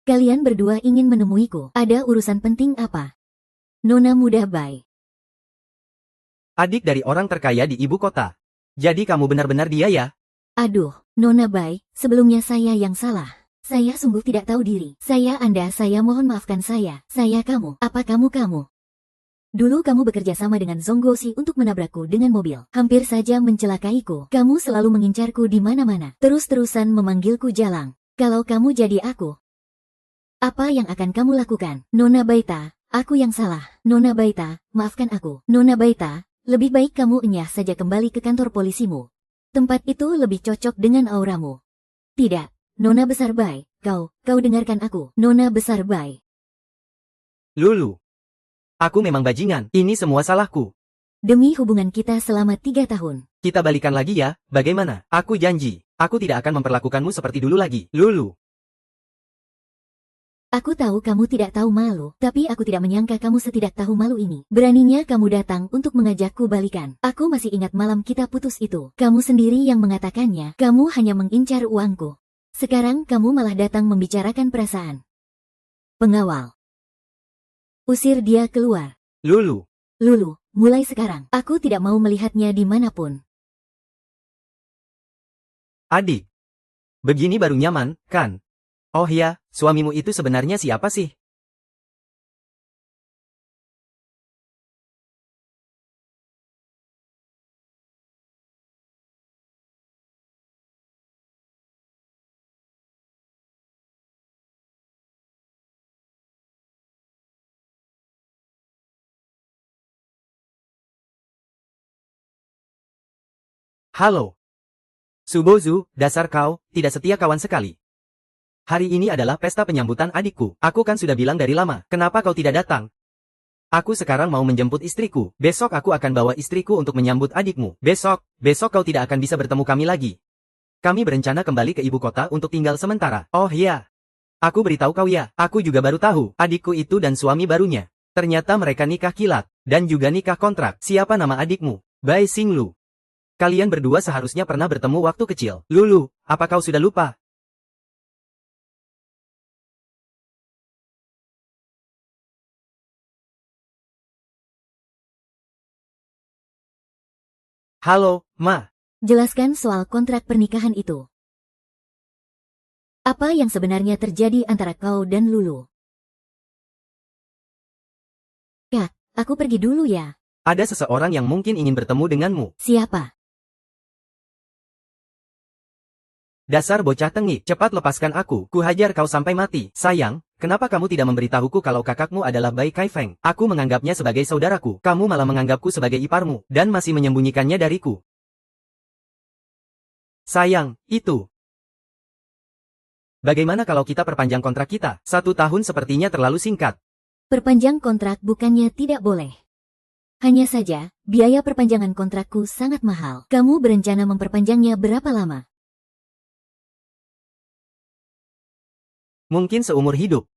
Kalian berdua ingin menemuiku. Ada urusan penting apa? Nona muda Bai. Adik dari orang terkaya di ibu kota. Jadi kamu benar-benar dia ya? Aduh, Nona Bai, sebelumnya saya yang salah. Saya sungguh tidak tahu diri. Saya mohon maafkan saya. Saya kamu. Apa kamu? Dulu kamu bekerja sama dengan Zonggosi untuk menabrakku dengan mobil. Hampir saja mencelakaiku. Kamu selalu mengincarku di mana-mana. Terus-terusan memanggilku Jalang. Kalau kamu jadi aku, apa yang akan kamu lakukan? Nona Baita, aku yang salah. Nona Baita, maafkan aku. Nona Baita, lebih baik kamu enyah saja kembali ke kantor polisimu. Tempat itu lebih cocok dengan auramu. Tidak, Nona Besar Bai, kau dengarkan aku. Nona Besar Bai. Lulu. Aku memang bajingan, ini semua salahku. Demi hubungan kita selama 3 tahun. Kita balikan lagi ya, bagaimana? Aku janji, aku tidak akan memperlakukanmu seperti dulu lagi, Lulu. Aku tahu kamu tidak tahu malu, tapi aku tidak menyangka kamu setidak tahu malu ini. Beraninya kamu datang untuk mengajakku balikan. Aku masih ingat malam kita putus itu. Kamu sendiri yang mengatakannya, kamu hanya mengincar uangku. Sekarang kamu malah datang membicarakan perasaan. Pengawal. Usir dia keluar. Lulu. Lulu, mulai sekarang, aku tidak mau melihatnya dimanapun. Adik. Begini baru nyaman, kan? Oh ya, suamimu itu sebenarnya siapa sih? Halo. Subozu, dasar kau, tidak setia kawan sekali. Hari ini adalah pesta penyambutan adikku. Aku kan sudah bilang dari lama, kenapa kau tidak datang? Aku sekarang mau menjemput istriku. Besok aku akan bawa istriku untuk menyambut adikmu. Besok kau tidak akan bisa bertemu kami lagi. Kami berencana kembali ke ibu kota untuk tinggal sementara. Oh iya. Aku beritahu kau ya, aku juga baru tahu, adikku itu dan suami barunya. Ternyata mereka nikah kilat, dan juga nikah kontrak. Siapa nama adikmu? Bai Xinglu. Kalian berdua seharusnya pernah bertemu waktu kecil. Lulu, apa kau sudah lupa? Halo, Ma. Jelaskan soal kontrak pernikahan itu. Apa yang sebenarnya terjadi antara kau dan Lulu? Kak, aku pergi dulu ya. Ada seseorang yang mungkin ingin bertemu denganmu. Siapa? Dasar bocah tengik, cepat lepaskan aku. Ku hajar kau sampai mati. Sayang, kenapa kamu tidak memberitahuku kalau kakakmu adalah Bai Kaifeng? Aku menganggapnya sebagai saudaraku. Kamu malah menganggapku sebagai iparmu, dan masih menyembunyikannya dariku. Sayang, itu. Bagaimana kalau kita perpanjang kontrak kita? 1 tahun sepertinya terlalu singkat. Perpanjang kontrak bukannya tidak boleh. Hanya saja, biaya perpanjangan kontrakku sangat mahal. Kamu berencana memperpanjangnya berapa lama? Mungkin seumur hidup.